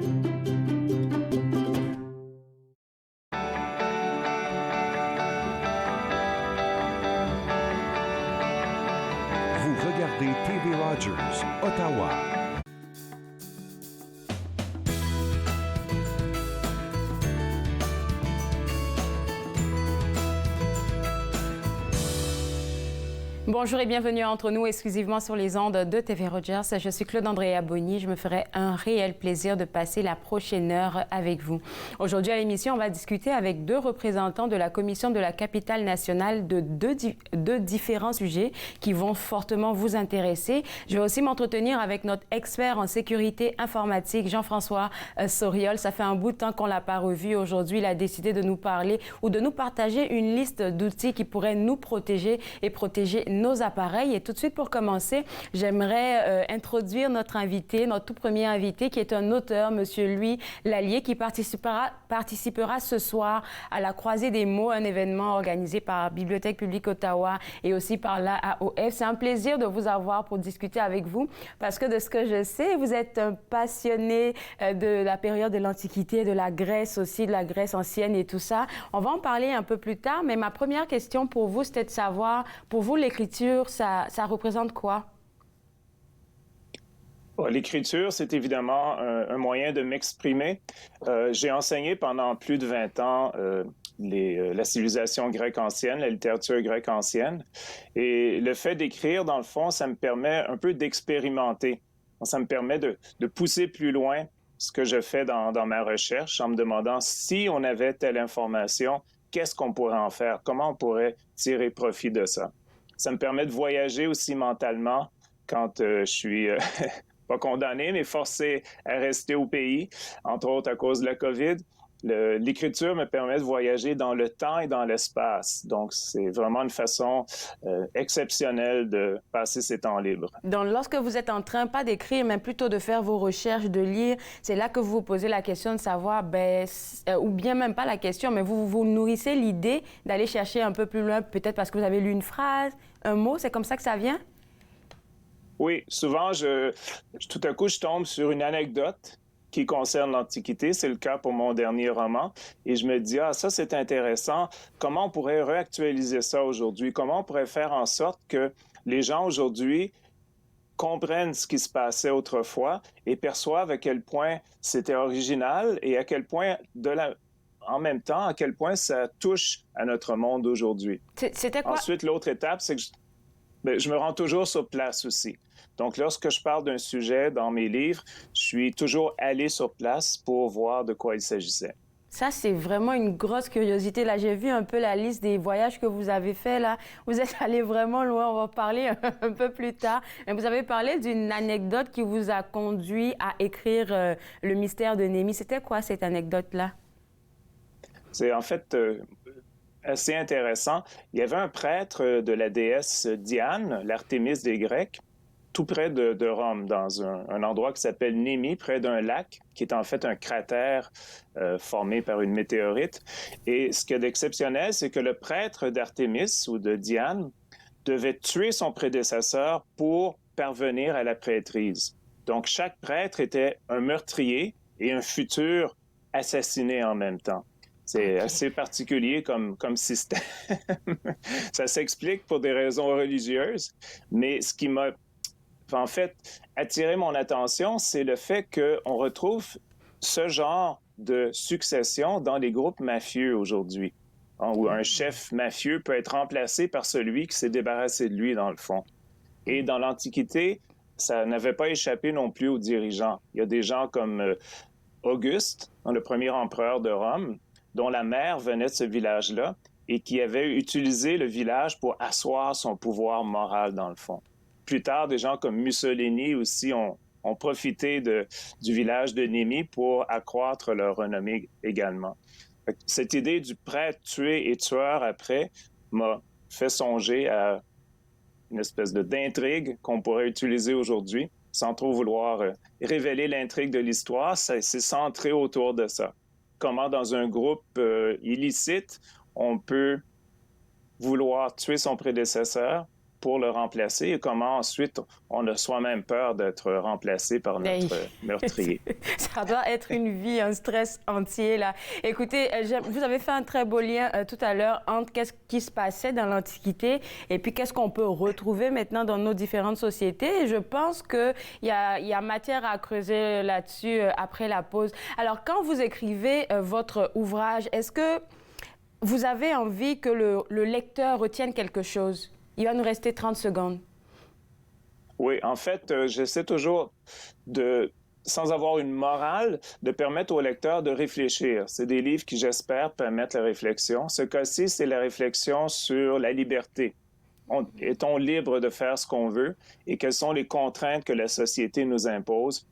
Vous regardez TV Rogers, Ottawa. Bonjour et bienvenue entre nous exclusivement sur les ondes de TV Rogers. Je suis Claude-Andréa Bonny. Je me ferai un réel plaisir de passer la prochaine heure avec vous. Aujourd'hui à l'émission, on va discuter avec deux représentants de la Commission de la capitale nationale de deux différents sujets qui vont fortement vous intéresser. Je vais aussi m'entretenir avec notre expert en sécurité informatique, Jean-François Soriol. Ça fait un bout de temps qu'on l'a pas revu. Aujourd'hui, il a décidé de nous parler ou de nous partager une liste d'outils qui pourraient nous protéger et protéger nos appareils. Et tout de suite, pour commencer, j'aimerais introduire notre invité, notre tout premier invité, qui est un auteur, Monsieur Louis Lallier, qui participera ce soir à la Croisée des mots, un événement organisé par Bibliothèque publique Ottawa et aussi par l'AOF. C'est un plaisir de vous avoir pour discuter avec vous, parce que de ce que je sais, vous êtes un passionné de la période de l'Antiquité, de la Grèce aussi, de la Grèce ancienne et tout ça. On va en parler un peu plus tard, mais ma première question pour vous, c'était de savoir, pour vous, l'écriture, ça représente quoi? L'écriture, c'est évidemment un moyen de m'exprimer. J'ai enseigné pendant plus de 20 ans la civilisation grecque ancienne, la littérature grecque ancienne. Et le fait d'écrire, dans le fond, ça me permet un peu d'expérimenter. Ça me permet de pousser plus loin ce que je fais dans ma recherche en me demandant si on avait telle information, qu'est-ce qu'on pourrait en faire? Comment on pourrait tirer profit de ça? Ça me permet de voyager aussi mentalement quand je suis pas condamné, mais forcé à rester au pays, entre autres à cause de la COVID. L'écriture me permet de voyager dans le temps et dans l'espace. Donc, c'est vraiment une façon exceptionnelle de passer ses temps libres. Donc, lorsque vous êtes en train, pas d'écrire, mais plutôt de faire vos recherches, de lire, c'est là que vous vous posez la question de savoir, ou bien même pas la question, mais vous nourrissez l'idée d'aller chercher un peu plus loin, peut-être parce que vous avez lu une phrase, un mot, c'est comme ça que ça vient? Oui, souvent, tout à coup, je tombe sur une anecdote qui concerne l'Antiquité. C'est le cas pour mon dernier roman. Et je me dis, ça, c'est intéressant. Comment on pourrait réactualiser ça aujourd'hui? Comment on pourrait faire en sorte que les gens aujourd'hui comprennent ce qui se passait autrefois et perçoivent à quel point c'était original et à quel point, en même temps, à quel point ça touche à notre monde aujourd'hui. C'était quoi? Ensuite, l'autre étape, c'est que je me rends toujours sur place aussi. Donc, lorsque je parle d'un sujet dans mes livres, je suis toujours allé sur place pour voir de quoi il s'agissait. Ça, c'est vraiment une grosse curiosité. Là, j'ai vu un peu la liste des voyages que vous avez faits, là. Vous êtes allé vraiment loin. On va en parler un peu plus tard. Mais vous avez parlé d'une anecdote qui vous a conduit à écrire Le mystère de Némi. C'était quoi cette anecdote-là? C'est en fait assez intéressant. Il y avait un prêtre de la déesse Diane, l'Artémis des Grecs, tout près de Rome, dans un endroit qui s'appelle Némi, près d'un lac, qui est en fait un cratère formé par une météorite. Et ce qu'il y a d'exceptionnel, c'est que le prêtre d'Artémis ou de Diane devait tuer son prédécesseur pour parvenir à la prêtrise. Donc, chaque prêtre était un meurtrier et un futur assassiné en même temps. C'est assez particulier comme système. Ça s'explique pour des raisons religieuses, mais ce qui m'a en fait attiré mon attention, c'est le fait qu'on retrouve ce genre de succession dans les groupes mafieux aujourd'hui, où un chef mafieux peut être remplacé par celui qui s'est débarrassé de lui, dans le fond. Et dans l'Antiquité, ça n'avait pas échappé non plus aux dirigeants. Il y a des gens comme Auguste, le premier empereur de Rome, dont la mère venait de ce village-là et qui avait utilisé le village pour asseoir son pouvoir moral, dans le fond. Plus tard, des gens comme Mussolini aussi ont profité du village de Némi pour accroître leur renommée également. Cette idée du prêtre tué et tueur après m'a fait songer à une espèce d'intrigue qu'on pourrait utiliser aujourd'hui, sans trop vouloir révéler l'intrigue de l'histoire. C'est centré autour de ça. Comment dans un groupe illicite, on peut vouloir tuer son prédécesseur pour le remplacer et comment ensuite on a soi-même peur d'être remplacé par notre meurtrier. Ça doit être une vie, un stress entier, là. Écoutez, vous avez fait un très beau lien tout à l'heure entre qu'est-ce qui se passait dans l'Antiquité et puis qu'est-ce qu'on peut retrouver maintenant dans nos différentes sociétés. Et je pense qu'il y a matière à creuser là-dessus après la pause. Alors, quand vous écrivez votre ouvrage, est-ce que vous avez envie que le lecteur retienne quelque chose? Il va nous rester 30 secondes. Oui, en fait, j'essaie toujours sans avoir une morale, de permettre au lecteur de réfléchir. C'est des livres qui, j'espère, permettent la réflexion. Ce cas-ci, c'est la réflexion sur la liberté. Est-on libre de faire ce qu'on veut et quelles sont les contraintes que la société nous impose,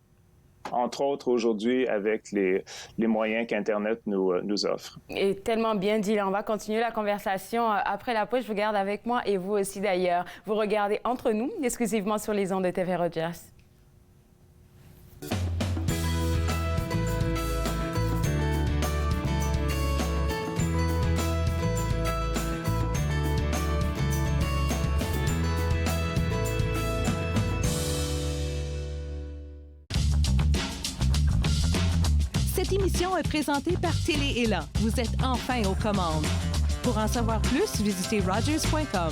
entre autres aujourd'hui avec les moyens qu'Internet nous offre. Et tellement bien dit. Là, on va continuer la conversation après la pause. Je vous garde avec moi et vous aussi d'ailleurs. Vous regardez Entre nous, exclusivement sur les ondes de TV Rogers. Cette émission est présentée par Télé Élan. Vous êtes enfin aux commandes. Pour en savoir plus, visitez Rogers.com.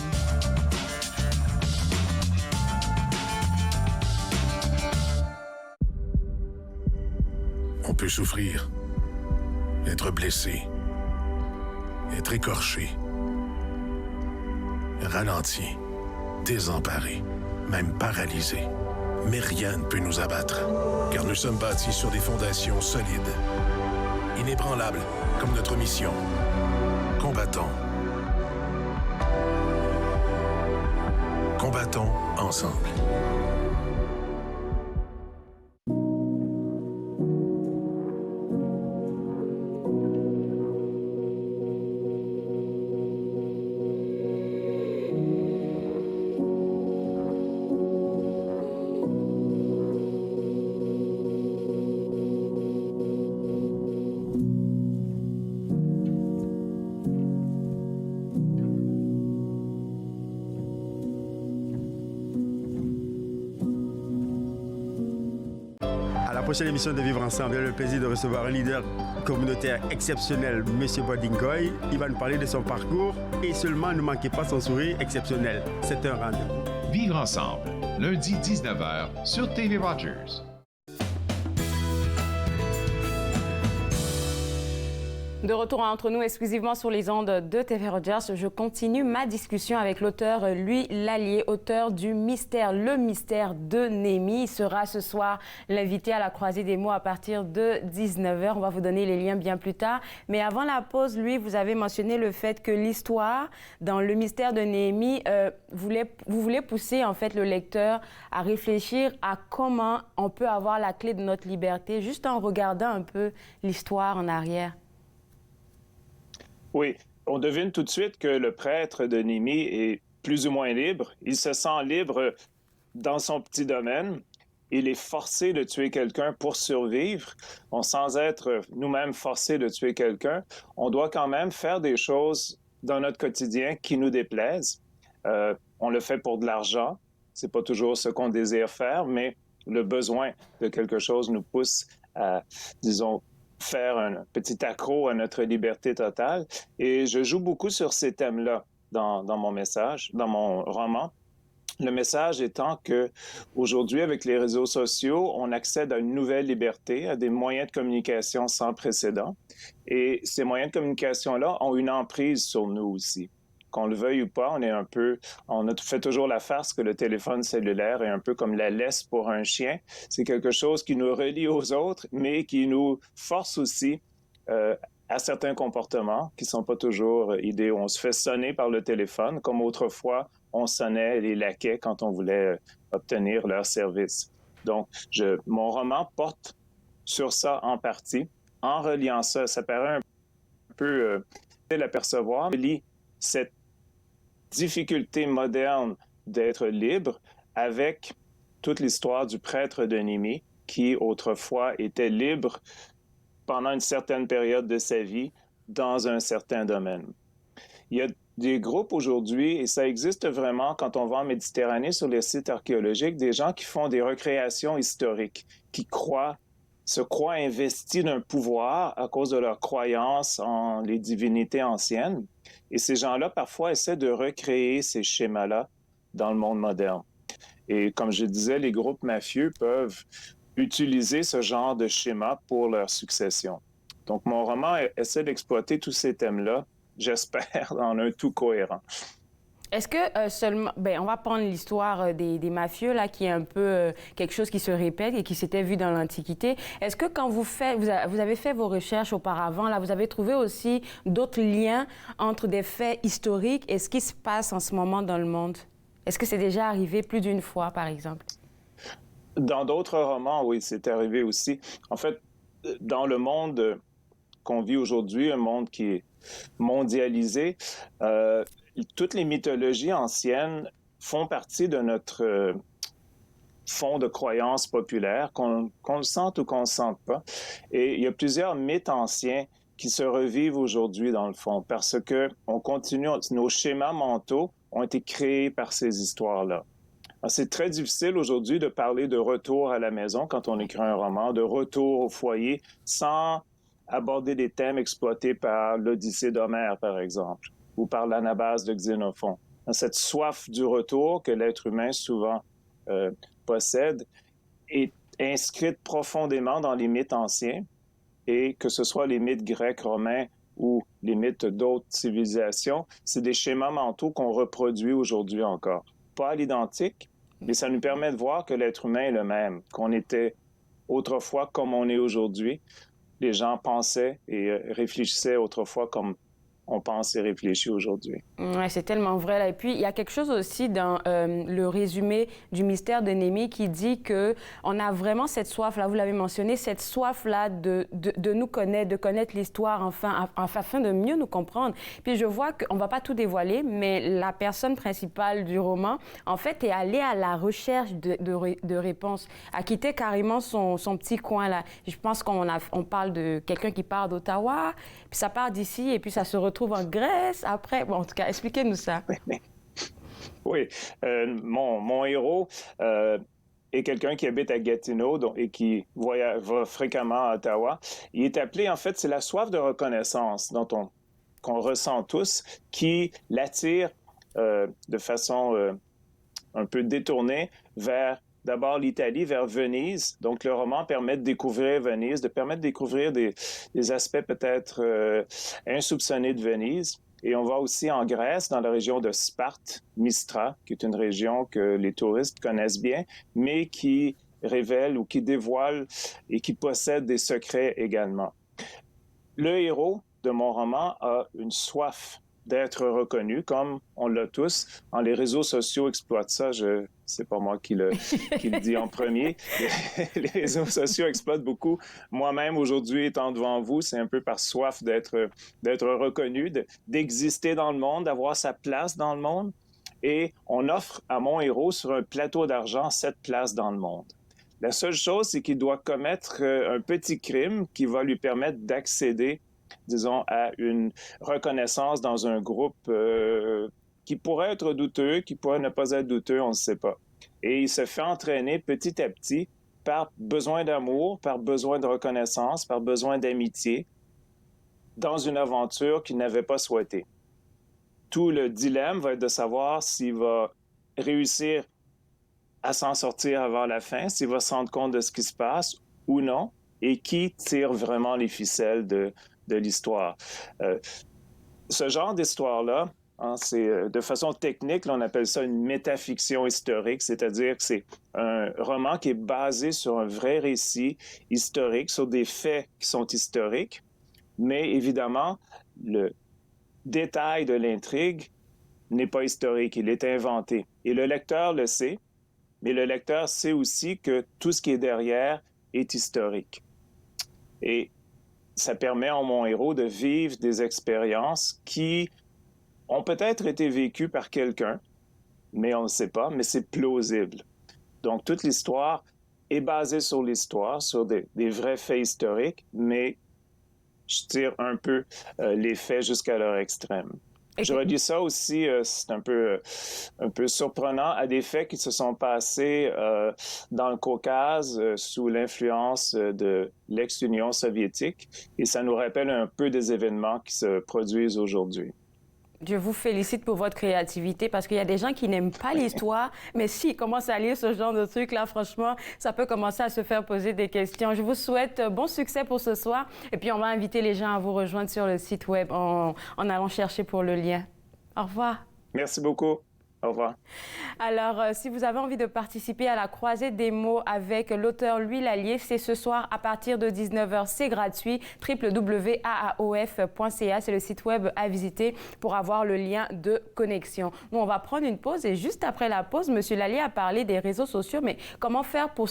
On peut souffrir, être blessé, être écorché, ralenti, désemparé, même paralysé. Mais rien ne peut nous abattre, car nous sommes bâtis sur des fondations solides, inébranlables comme notre mission. Combattons. Combattons ensemble. Prochaine émission de Vivre Ensemble, j'ai le plaisir de recevoir un leader communautaire exceptionnel, M. Bodingoy. Il va nous parler de son parcours et seulement ne manquez pas son sourire exceptionnel. C'est un rendez-vous. Vivre Ensemble, lundi 19h sur TV Rogers. De retour Entre nous, exclusivement sur les ondes de TV Rogers, je continue ma discussion avec l'auteur Louis Lallier, auteur du Mystère, le mystère de Néhémie. Il sera ce soir l'invité à la croisée des mots à partir de 19h. On va vous donner les liens bien plus tard. Mais avant la pause, lui, vous avez mentionné le fait que l'histoire, dans le Mystère de Néhémie, vous voulez pousser en fait le lecteur à réfléchir à comment on peut avoir la clé de notre liberté, juste en regardant un peu l'histoire en arrière. Oui, on devine tout de suite que le prêtre de Néhémie est plus ou moins libre. Il se sent libre dans son petit domaine. Il est forcé de tuer quelqu'un pour survivre. Sans être nous-mêmes forcés de tuer quelqu'un, on doit quand même faire des choses dans notre quotidien qui nous déplaisent. On le fait pour de l'argent. C'est pas toujours ce qu'on désire faire, mais le besoin de quelque chose nous pousse à, disons, faire un petit accroc à notre liberté totale. Et je joue beaucoup sur ces thèmes-là dans mon message, dans mon roman. Le message étant que aujourd'hui, avec les réseaux sociaux, on accède à une nouvelle liberté, à des moyens de communication sans précédent. Et ces moyens de communication-là ont une emprise sur nous aussi. Qu'on le veuille ou pas, on a fait toujours la farce que le téléphone cellulaire est un peu comme la laisse pour un chien. C'est quelque chose qui nous relie aux autres, mais qui nous force aussi à certains comportements qui ne sont pas toujours idéaux. On se fait sonner par le téléphone, comme autrefois, on sonnait les laquais quand on voulait obtenir leur service. Donc, mon roman porte sur ça en partie. En reliant ça, ça paraît un peu difficile à percevoir, mais lit cette difficulté moderne d'être libre avec toute l'histoire du prêtre de Néhémie qui autrefois était libre pendant une certaine période de sa vie dans un certain domaine. Il y a des groupes aujourd'hui, et ça existe vraiment quand on va en Méditerranée sur les sites archéologiques, des gens qui font des recréations historiques, qui se croient investis d'un pouvoir à cause de leur croyance en les divinités anciennes. Et ces gens-là, parfois, essaient de recréer ces schémas-là dans le monde moderne. Et comme je disais, les groupes mafieux peuvent utiliser ce genre de schéma pour leur succession. Donc, mon roman essaie d'exploiter tous ces thèmes-là, j'espère, dans un tout cohérent. Est-ce que seulement... on va prendre l'histoire des mafieux, là, qui est un peu quelque chose qui se répète et qui s'était vu dans l'Antiquité. Est-ce que quand vous avez fait vos recherches auparavant, là, vous avez trouvé aussi d'autres liens entre des faits historiques et ce qui se passe en ce moment dans le monde? Est-ce que c'est déjà arrivé plus d'une fois, par exemple? Dans d'autres romans, oui, c'est arrivé aussi. En fait, dans le monde qu'on vit aujourd'hui, un monde qui est mondialisé, toutes les mythologies anciennes font partie de notre fond de croyances populaires, qu'on le sente ou qu'on ne le sente pas. Et il y a plusieurs mythes anciens qui se revivent aujourd'hui, dans le fond, parce que nos schémas mentaux ont été créés par ces histoires-là. C'est très difficile aujourd'hui de parler de retour à la maison quand on écrit un roman, de retour au foyer, sans aborder des thèmes exploités par l'Odyssée d'Homère, par exemple, ou par l'Anabase de Xénophon. Cette soif du retour que l'être humain souvent possède est inscrite profondément dans les mythes anciens, et que ce soit les mythes grecs, romains ou les mythes d'autres civilisations, c'est des schémas mentaux qu'on reproduit aujourd'hui encore. Pas à l'identique, mais ça nous permet de voir que l'être humain est le même, qu'on était autrefois comme on est aujourd'hui. Les gens pensaient et réfléchissaient autrefois comme on pense et réfléchit aujourd'hui. Oui, c'est tellement vrai, là. Et puis, il y a quelque chose aussi dans le résumé du mystère de Némi qui dit qu'on a vraiment cette soif-là, vous l'avez mentionné, cette soif-là de nous connaître, de connaître l'histoire, enfin, afin de mieux nous comprendre. Puis je vois qu'on ne va pas tout dévoiler, mais la personne principale du roman, en fait, est allée à la recherche de réponses, a quitté carrément son petit coin, là. Je pense qu'on parle de quelqu'un qui part d'Ottawa, puis ça part d'ici, et puis ça se retrouve en Grèce après. Bon, en tout cas, expliquez-nous ça. Oui. Mon héros est quelqu'un qui habite à Gatineau et qui va fréquemment à Ottawa. Il est appelé, en fait, c'est la soif de reconnaissance qu'on ressent tous qui l'attire de façon un peu détournée vers d'abord l'Italie, vers Venise. Donc, le roman permet de découvrir Venise, de permettre de découvrir des aspects peut-être insoupçonnés de Venise. Et on va aussi en Grèce, dans la région de Sparte, Mystra, qui est une région que les touristes connaissent bien, mais qui révèle ou qui dévoile et qui possède des secrets également. Le héros de mon roman a une soif d'être reconnu, comme on l'a tous. Les réseaux sociaux exploitent ça. C'est pas moi qui le dis en premier. Les réseaux sociaux exploitent beaucoup. Moi-même, aujourd'hui, étant devant vous, c'est un peu par soif d'être reconnu, d'exister dans le monde, d'avoir sa place dans le monde. Et on offre à mon héros, sur un plateau d'argent, cette place dans le monde. La seule chose, c'est qu'il doit commettre un petit crime qui va lui permettre d'accéder, disons, à une reconnaissance dans un groupe qui pourrait être douteux, qui pourrait ne pas être douteux, on ne sait pas. Et il se fait entraîner petit à petit par besoin d'amour, par besoin de reconnaissance, par besoin d'amitié, dans une aventure qu'il n'avait pas souhaitée. Tout le dilemme va être de savoir s'il va réussir à s'en sortir avant la fin, s'il va se rendre compte de ce qui se passe ou non, et qui tire vraiment les ficelles de l'histoire. Ce genre d'histoire-là, c'est de façon technique, là, on appelle ça une métafiction historique, c'est-à-dire que c'est un roman qui est basé sur un vrai récit historique, sur des faits qui sont historiques, mais évidemment, le détail de l'intrigue n'est pas historique, il est inventé. Et le lecteur le sait, mais le lecteur sait aussi que tout ce qui est derrière est historique. Et ça permet à mon héros de vivre des expériences qui ont peut-être été vécues par quelqu'un, mais on ne sait pas, mais c'est plausible. Donc, toute l'histoire est basée sur l'histoire, sur des vrais faits historiques, mais je tire un peu les faits jusqu'à leur extrême. Je relis ça aussi, c'est un peu surprenant, à des faits qui se sont passés dans le Caucase sous l'influence de l'ex-Union soviétique. Et ça nous rappelle un peu des événements qui se produisent aujourd'hui. Je vous félicite pour votre créativité parce qu'il y a des gens qui n'aiment pas l'histoire, mais s'ils commencent à lire ce genre de trucs-là, franchement, ça peut commencer à se faire poser des questions. Je vous souhaite bon succès pour ce soir et puis on va inviter les gens à vous rejoindre sur le site web en allant chercher pour le lien. Au revoir. Merci beaucoup. Au revoir. Alors, si vous avez envie de participer à la croisée des mots avec l'auteur Louis Lallier, c'est ce soir à partir de 19h. C'est gratuit. www.aaof.ca, c'est le site web à visiter pour avoir le lien de connexion. Nous, on va prendre une pause et juste après la pause, M. Lallier a parlé des réseaux sociaux, mais comment faire pour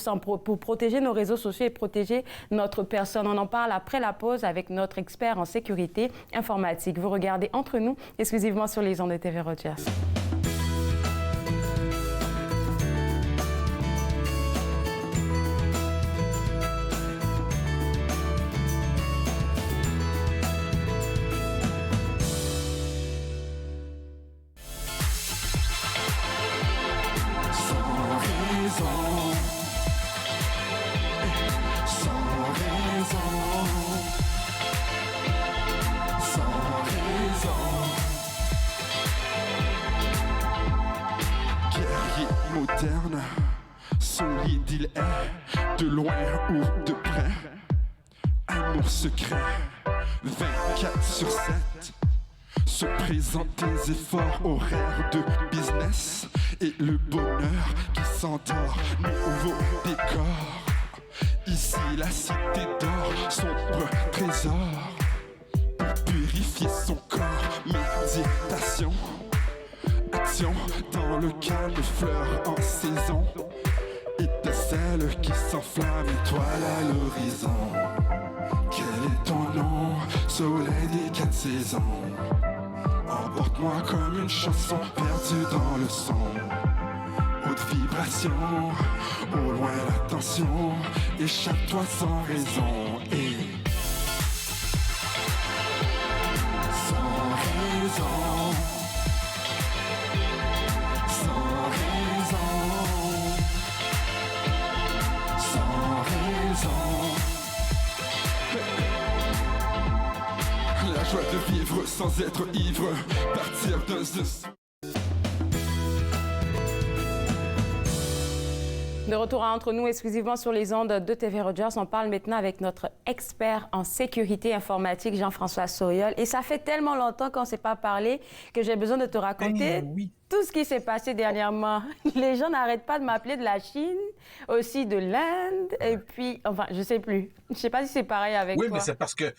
protéger nos réseaux sociaux et protéger notre personne? On en parle après la pause avec notre expert en sécurité informatique. Vous regardez Entre nous, exclusivement sur les ondes de TV Rogers. Moderne, solide il est, de loin ou de près. Amour secret, 24/7. Se présente des efforts, horaires de business et le bonheur qui s'endort. Nouveau décor, ici la cité d'or, sombre trésor. Pour purifier son corps, méditation. Action dans le calme, fleurs en saison. Étincelle qui s'enflamme, étoile à l'horizon. Quel est ton nom, soleil des 4 saisons? Emporte-moi comme une chanson perdue dans le son. Haute vibration, au loin la tension. Échappe-toi sans raison et sans raison. La joie de vivre sans être ivre, partir d'un De retour à Entre nous, exclusivement sur les ondes de TV Rogers. On parle maintenant avec notre expert en sécurité informatique, Jean-François Sauriol. Et ça fait tellement longtemps qu'on ne s'est pas parlé que j'ai besoin de te raconter tout ce qui s'est passé dernièrement. Les gens n'arrêtent pas de m'appeler de la Chine, aussi de l'Inde, et puis, enfin, je ne sais plus. Je ne sais pas si c'est pareil avec toi. Oui, mais c'est parce que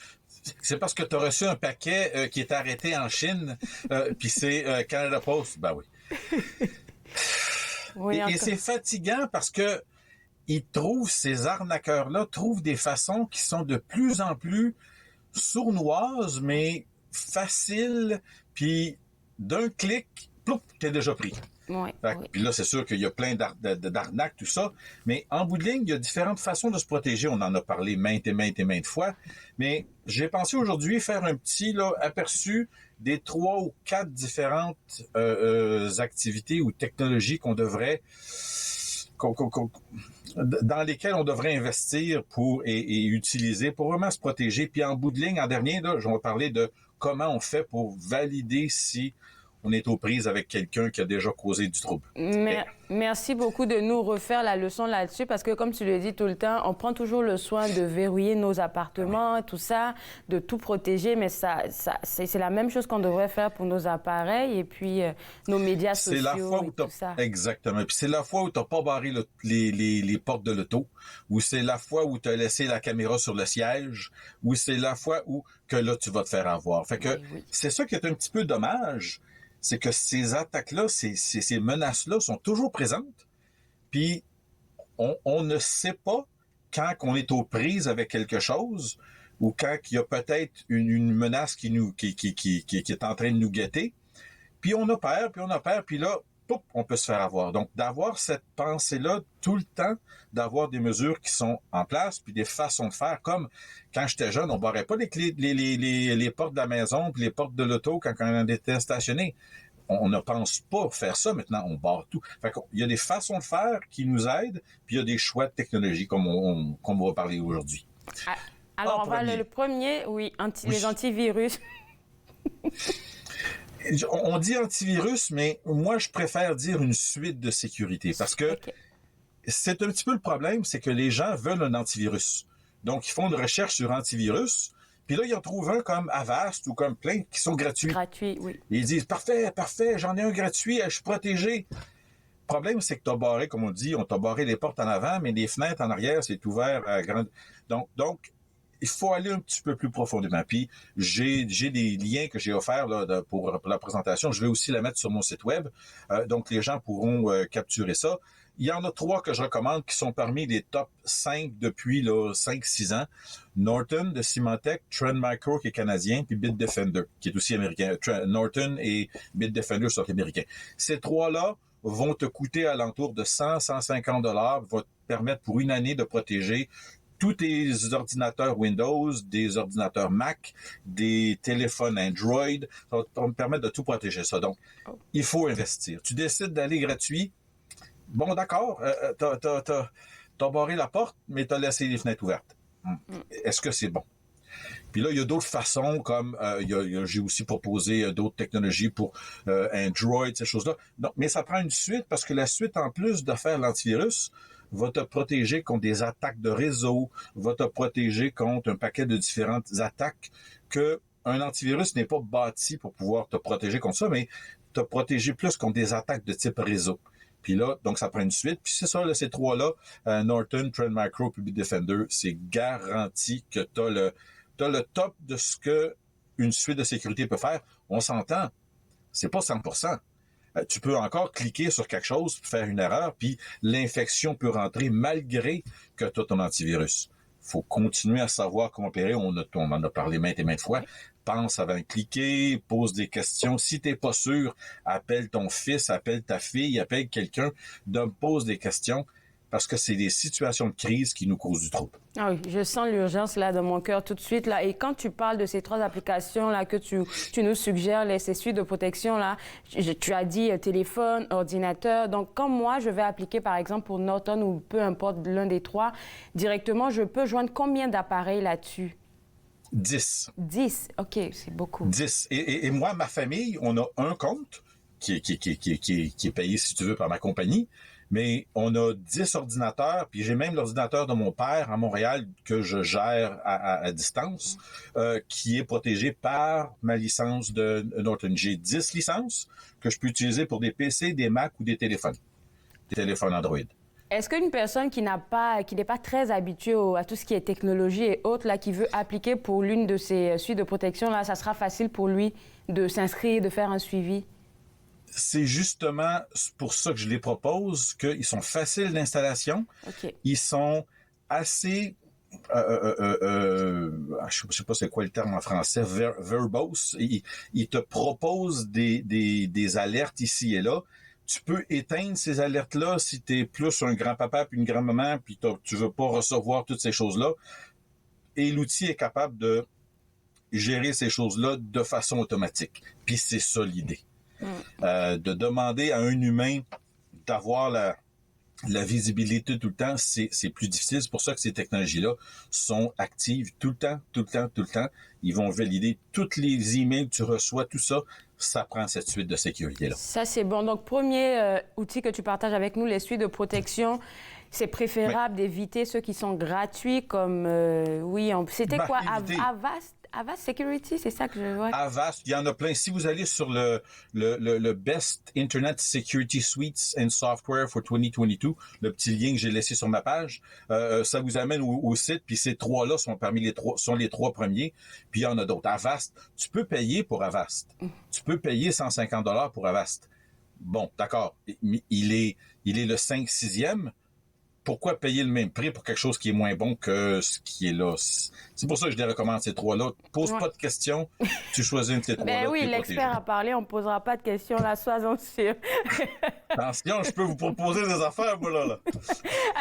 tu as reçu un paquet qui est arrêté en Chine, puis c'est Canada Post. Ben oui. Oui, et c'est fatigant parce que ces arnaqueurs-là trouvent des façons qui sont de plus en plus sournoises, mais faciles, puis d'un clic, plouf, t'es déjà pris. Oui, Puis là, c'est sûr qu'il y a plein d'arnaques, tout ça, mais en bout de ligne, il y a différentes façons de se protéger. On en a parlé maintes fois, mais j'ai pensé aujourd'hui faire un petit aperçu des 3 ou 4 différentes activités ou technologies qu'on devrait dans lesquelles on devrait investir et utiliser pour vraiment se protéger. Puis en bout de ligne, en dernier, là, je vais parler de comment on fait pour valider si on est aux prises avec quelqu'un qui a déjà causé du trouble. Merci beaucoup de nous refaire la leçon là-dessus parce que, comme tu le dis tout le temps, on prend toujours le soin de verrouiller nos appartements, tout ça, de tout protéger, mais c'est la même chose qu'on devrait faire pour nos appareils et puis nos médias sociaux. C'est la fois où tout ça. Exactement. Puis c'est la fois où tu n'as pas barré les portes de l'auto, ou c'est la fois où tu as laissé la caméra sur le siège, ou c'est la fois où que là, tu vas te faire avoir. Fait que c'est ça qui est un petit peu dommage. C'est que ces attaques-là, ces menaces-là sont toujours présentes. Puis, on ne sait pas quand on est aux prises avec quelque chose ou quand il y a peut-être une menace qui est en train de nous guetter. Puis, on a peur, puis là, pouf, on peut se faire avoir. Donc, d'avoir cette pensée-là tout le temps, d'avoir des mesures qui sont en place, puis des façons de faire, comme quand j'étais jeune, on barrait pas les portes de la maison, puis les portes de l'auto quand on était stationné. On ne pense pas faire ça maintenant, on barre tout. Fait qu'il y a des façons de faire qui nous aident, puis il y a des choix de technologie comme on va parler aujourd'hui. Alors, on va le premier, oui, les antivirus. On dit antivirus, mais moi, je préfère dire une suite de sécurité parce que c'est un petit peu le problème, c'est que les gens veulent un antivirus. Donc, ils font une recherche sur antivirus, puis là, ils en trouvent un comme Avast ou comme plein qui sont gratuits. Gratuit, oui. Et ils disent, parfait, j'en ai un gratuit, je suis protégé. Le problème, c'est que tu as barré, comme on dit, on t'a barré les portes en avant, mais les fenêtres en arrière, c'est ouvert à grande... Donc, il faut aller un petit peu plus profondément. Puis, j'ai des liens que j'ai offerts là, pour la présentation. Je vais aussi la mettre sur mon site web. Donc, les gens pourront capturer ça. Il y en a 3 que je recommande qui sont parmi les top 5 depuis 5-6 ans. Norton de Symantec, Trend Micro qui est canadien, puis Bitdefender qui est aussi américain. Norton et Bitdefender sont américains. Ces 3-là vont te coûter alentour de 100-150 $, vont te permettre pour une année de protéger tous tes ordinateurs Windows, des ordinateurs Mac, des téléphones Android. Ça va me permettre de tout protéger ça. Donc, il faut investir. Tu décides d'aller gratuit. Bon, d'accord, t'as barré la porte, mais t'as laissé les fenêtres ouvertes. Est-ce que c'est bon? Puis là, il y a d'autres façons, comme j'ai aussi proposé d'autres technologies pour Android, ces choses-là. Donc, mais ça prend une suite, parce que la suite, en plus de faire l'antivirus, va te protéger contre des attaques de réseau, va te protéger contre un paquet de différentes attaques que un antivirus n'est pas bâti pour pouvoir te protéger contre ça, mais te protéger plus contre des attaques de type réseau. Puis là, donc ça prend une suite. Puis c'est ça, là, ces 3-là, Norton, Trend Micro, puis Bitdefender, c'est garanti que t'as le top de ce que une suite de sécurité peut faire. On s'entend, c'est pas 100%. Tu peux encore cliquer sur quelque chose, faire une erreur, puis l'infection peut rentrer malgré que tu as ton antivirus. Il faut continuer à savoir comment opérer. On en a parlé maintes et maintes fois. Pense avant de cliquer, pose des questions. Si tu n'es pas sûr, appelle ton fils, appelle ta fille, appelle quelqu'un, pose des questions, parce que c'est des situations de crise qui nous causent du trouble. Ah oui, je sens l'urgence là dans mon cœur tout de suite là. Et quand tu parles de ces 3 applications là que tu nous suggères, ces suites de protection là, tu as dit téléphone, ordinateur. Donc quand moi je vais appliquer par exemple pour Norton ou peu importe l'un des 3, directement je peux joindre combien d'appareils là-dessus? 10. 10, OK, c'est beaucoup. 10. Et moi, ma famille, on a un compte qui est payé, si tu veux, par ma compagnie. Mais on a 10 ordinateurs, puis j'ai même l'ordinateur de mon père à Montréal que je gère à distance, qui est protégé par ma licence de Norton. J'ai 10 licences que je peux utiliser pour des PC, des Mac ou des téléphones Android. Est-ce qu'une personne qui n'est pas très habituée à tout ce qui est technologie et autres, là, qui veut appliquer pour l'une de ces suites de protection, là, ça sera facile pour lui de s'inscrire, de faire un suivi? C'est justement pour ça que je les propose, qu'ils sont faciles d'installation. Okay. Ils sont assez... je sais pas c'est quoi le terme en français, verbose. Ils te proposent des alertes ici et là. Tu peux éteindre ces alertes-là si tu es plus un grand-papa puis une grand-maman puis tu veux pas recevoir toutes ces choses-là. Et l'outil est capable de gérer ces choses-là de façon automatique. Puis c'est ça l'idée. De demander à un humain d'avoir la visibilité tout le temps, c'est plus difficile. C'est pour ça que ces technologies-là sont actives tout le temps. Ils vont valider toutes les emails que tu reçois, tout ça. Ça prend cette suite de sécurité-là. Ça, c'est bon. Donc, premier outil que tu partages avec nous, les suites de protection, c'est préférable d'éviter ceux qui sont gratuits comme... c'était quoi? Avast Security, c'est ça que je vois? Avast, il y en a plein. Si vous allez sur le Best Internet Security Suites and Software for 2022, le petit lien que j'ai laissé sur ma page, ça vous amène au site, puis ces 3-là sont les 3 premiers, puis il y en a d'autres. Avast, tu peux payer pour Avast. Tu peux payer 150 $ pour Avast. Bon, d'accord, il est le 5-6e. Pourquoi payer le même prix pour quelque chose qui est moins bon que ce qui est là? C'est pour ça que je les recommande, ces 3-là. Pose pas de questions, tu choisis une de ces 3-là. Ben oui, l'expert a parlé, on ne posera pas de questions là, sois-en sûr. Attention, je peux vous proposer des affaires, moi, là.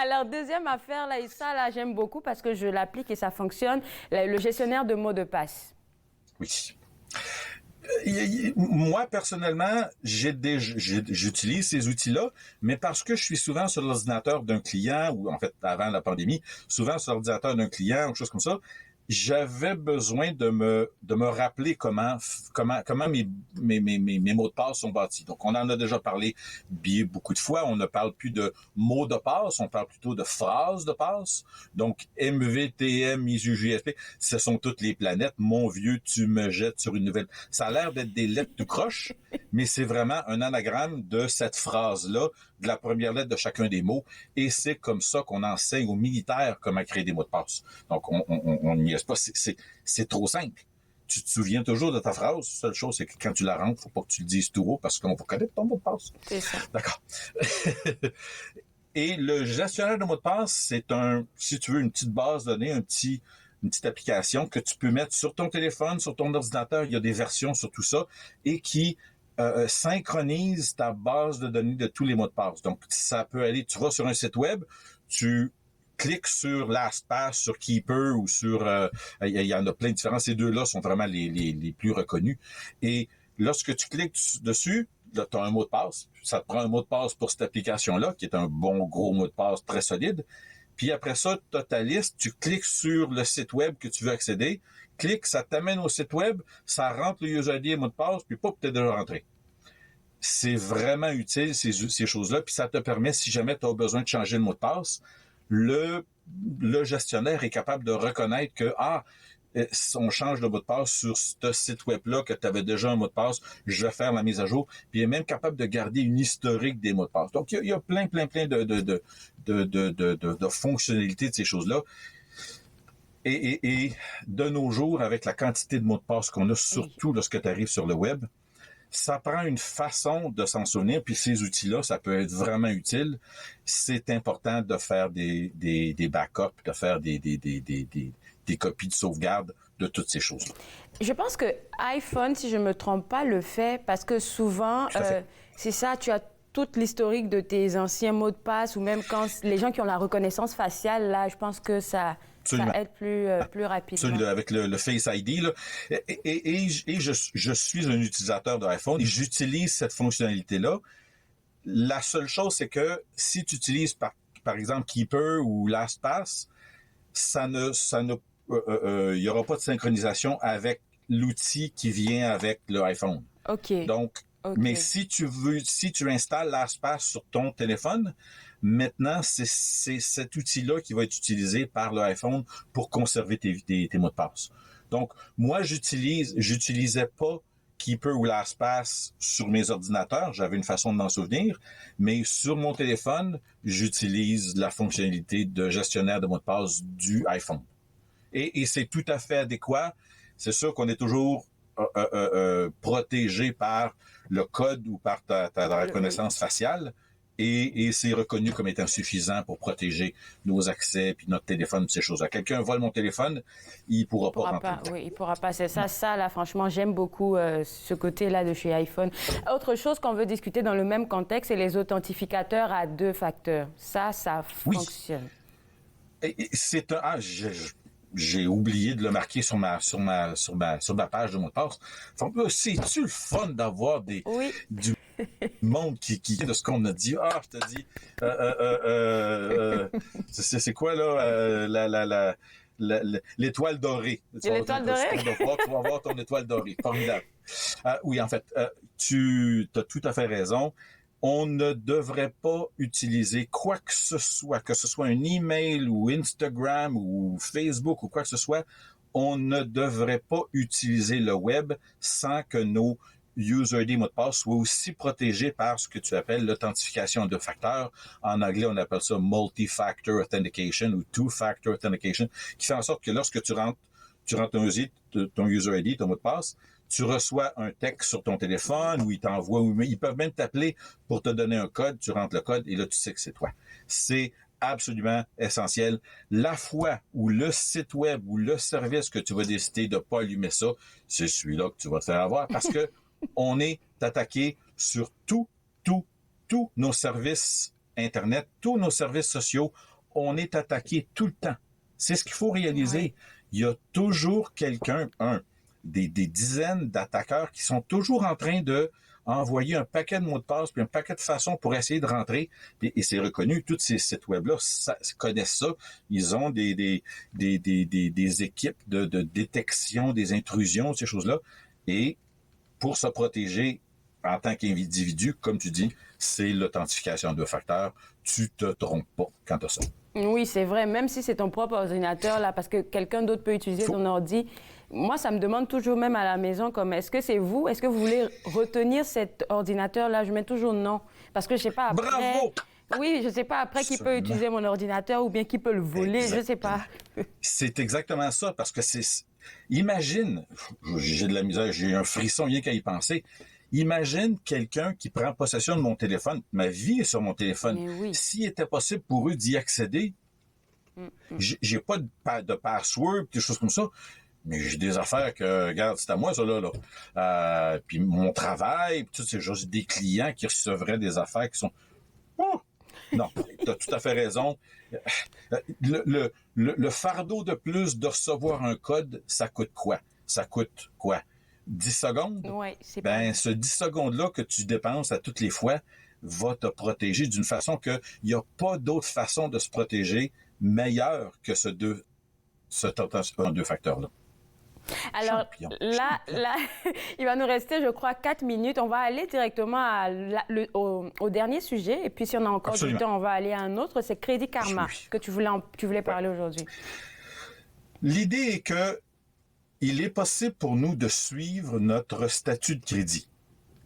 Alors, deuxième affaire, là, et ça, là, j'aime beaucoup parce que je l'applique et ça fonctionne, le gestionnaire de mots de passe. Oui. Moi, personnellement, j'utilise ces outils-là, mais parce que je suis souvent sur l'ordinateur d'un client, ou en fait, avant la pandémie, souvent sur l'ordinateur d'un client, ou quelque chose comme ça, j'avais besoin de me rappeler comment mes mots de passe sont bâtis. Donc, on en a déjà parlé beaucoup de fois. On ne parle plus de mots de passe, on parle plutôt de phrases de passe. Donc, MVTM, ISUJSP, ce sont toutes les planètes. Mon vieux, tu me jettes sur une nouvelle. Ça a l'air d'être des lettres tout croche, mais c'est vraiment un anagramme de cette phrase-là, de la première lettre de chacun des mots. Et c'est comme ça qu'on enseigne aux militaires comment créer des mots de passe. Donc, on n'y est pas. C'est trop simple. Tu te souviens toujours de ta phrase. La seule chose, c'est que quand tu la rentres, faut pas que tu le dises tout haut parce qu'on va connaître ton mot de passe. C'est ça. D'accord. Et le gestionnaire de mots de passe, c'est si tu veux, une petite base de données, une petite application que tu peux mettre sur ton téléphone, sur ton ordinateur. Il y a des versions sur tout ça et qui synchronise ta base de données de tous les mots de passe. Donc, ça peut aller, tu vas sur un site web, tu cliques sur LastPass, sur Keeper ou sur... il y en a plein de différents. Ces deux-là sont vraiment les plus reconnus. Et lorsque tu cliques dessus, là, tu as un mot de passe. Ça te prend un mot de passe pour cette application-là, qui est un bon gros mot de passe très solide. Puis après ça, tu as ta liste, tu cliques sur le site web que tu veux accéder, clique, ça t'amène au site web, ça rentre le user ID et mot de passe, puis tu es déjà rentré. C'est vraiment utile, ces choses-là, puis ça te permet, si jamais tu as besoin de changer le mot de passe, le gestionnaire est capable de reconnaître que, on change le mot de passe sur ce site web-là, que tu avais déjà un mot de passe, je vais faire la mise à jour, puis il est même capable de garder une historique des mots de passe. Donc, il y a plein de fonctionnalités de ces choses-là. Et de nos jours, avec la quantité de mots de passe qu'on a, surtout lorsque tu arrives sur le web, ça prend une façon de s'en souvenir, puis ces outils-là, ça peut être vraiment utile. C'est important de faire des backups, de faire des copies de sauvegarde de toutes ces choses-là. Je pense que iPhone, si je ne me trompe pas, le fait parce que souvent, c'est ça, tu as toute l'historique de tes anciens mots de passe ou même quand les gens qui ont la reconnaissance faciale, là, je pense que ça aide plus rapidement. Absolument, avec le Face ID. Là. Et je suis un utilisateur d'iPhone et j'utilise cette fonctionnalité-là. La seule chose, c'est que si tu utilises par exemple Keeper ou LastPass, il n'y aura pas de synchronisation avec l'outil qui vient avec le iPhone. OK. Donc, mais si tu installes LastPass sur ton téléphone, maintenant, c'est cet outil-là qui va être utilisé par le iPhone pour conserver tes mots de passe. Donc, moi, j'utilisais pas Keeper ou LastPass sur mes ordinateurs. J'avais une façon de m'en souvenir. Mais sur mon téléphone, j'utilise la fonctionnalité de gestionnaire de mots de passe du iPhone. Et c'est tout à fait adéquat. C'est sûr qu'on est toujours protégé par le code ou par ta reconnaissance faciale. Et c'est reconnu comme étant suffisant pour protéger nos accès puis notre téléphone, ces choses-là. Quelqu'un vole mon téléphone, il pourra pas rentrer. Oui, il pourra pas. C'est ça. Ça, là, franchement, j'aime beaucoup ce côté-là de chez iPhone. Autre chose qu'on veut discuter dans le même contexte, c'est les authentificateurs à 2 facteurs. Ça fonctionne. Et c'est j'ai oublié de le marquer sur ma page de mot de passe. C'est-tu le fun d'avoir du monde qui de ce qu'on a dit? Je te dis, c'est quoi là, l'étoile dorée. L'étoile dorée? Tu vas voir ton étoile dorée. Formidable. Oui, en fait, tu as tout à fait raison. On ne devrait pas utiliser quoi que ce soit un email ou Instagram ou Facebook ou quoi que ce soit. On ne devrait pas utiliser le web sans que nos user ID mots de passe soient aussi protégés par ce que tu appelles l'authentification à 2 facteurs. En anglais, on appelle ça multi-factor authentication ou two-factor authentication, qui fait en sorte que lorsque tu rentres ton user ID, ton mot de passe, tu reçois un texte sur ton téléphone ou ils t'envoient, ou ils peuvent même t'appeler pour te donner un code, tu rentres le code et là, tu sais que c'est toi. C'est absolument essentiel. La fois où le site web ou le service que tu vas décider de ne pas allumer ça, c'est celui-là que tu vas te faire avoir parce que on est attaqué sur tout tous nos services Internet, tous nos services sociaux, on est attaqué tout le temps. C'est ce qu'il faut réaliser. Oui. Il y a toujours quelqu'un, des dizaines d'attaqueurs qui sont toujours en train de envoyer un paquet de mots de passe puis un paquet de façons pour essayer de rentrer. Et c'est reconnu, tous ces sites web-là connaissent ça. Ils ont des équipes de détection des intrusions, ces choses-là. Et pour se protéger en tant qu'individu, comme tu dis, c'est l'authentification de facteurs. Tu te trompes pas quand tu as ça. Oui, c'est vrai, même si c'est ton propre ordinateur, là, parce que quelqu'un d'autre peut utiliser ton ordi. Moi, ça me demande toujours, même à la maison, comme, est-ce que c'est vous? Est-ce que vous voulez retenir cet ordinateur-là? Je mets toujours non. Parce que je sais pas après... Bravo! Oui, je sais pas après qui peut utiliser mon ordinateur ou bien qui peut le voler, je sais pas. C'est exactement ça, parce que imagine, j'ai de la misère, j'ai un frisson rien qu'à y penser. Imagine quelqu'un qui prend possession de mon téléphone. Ma vie est sur mon téléphone. Oui. S'il était possible pour eux d'y accéder, j'ai pas de password, des choses comme ça, mais j'ai des affaires que, regarde, c'est à moi, ça, là. Puis mon travail, puis tout, c'est juste des clients qui recevraient des affaires qui sont... Oh! Non, tu as tout à fait raison. Le fardeau de plus de recevoir un code, ça coûte quoi? Ça coûte quoi? 10 secondes? Oui, c'est ben, ce 10 secondes-là que tu dépenses à toutes les fois va te protéger d'une façon qu'il n'y a pas d'autre façon de se protéger meilleure que ce deux facteurs-là. Alors là, il va nous rester, je crois, 4 minutes. On va aller directement au dernier sujet. Et puis, si on a encore du temps, on va aller à un autre. C'est Crédit Karma que tu voulais parler aujourd'hui. L'idée est que il est possible pour nous de suivre notre statut de crédit.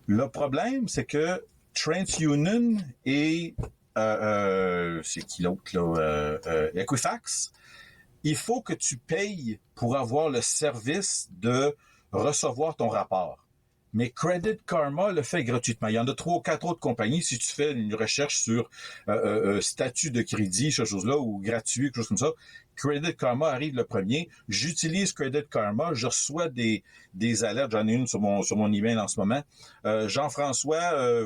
Le problème, c'est que TransUnion et c'est qui l'autre là, Equifax, il faut que tu payes pour avoir le service de recevoir ton rapport. Mais Credit Karma le fait gratuitement. Il y en a 3 ou 4 autres compagnies. Si tu fais une recherche sur statut de crédit, ces choses-là, ou gratuit, quelque chose comme ça, Credit Karma arrive le premier. J'utilise Credit Karma. Je reçois des alertes. J'en ai une sur mon email en ce moment. Jean-François,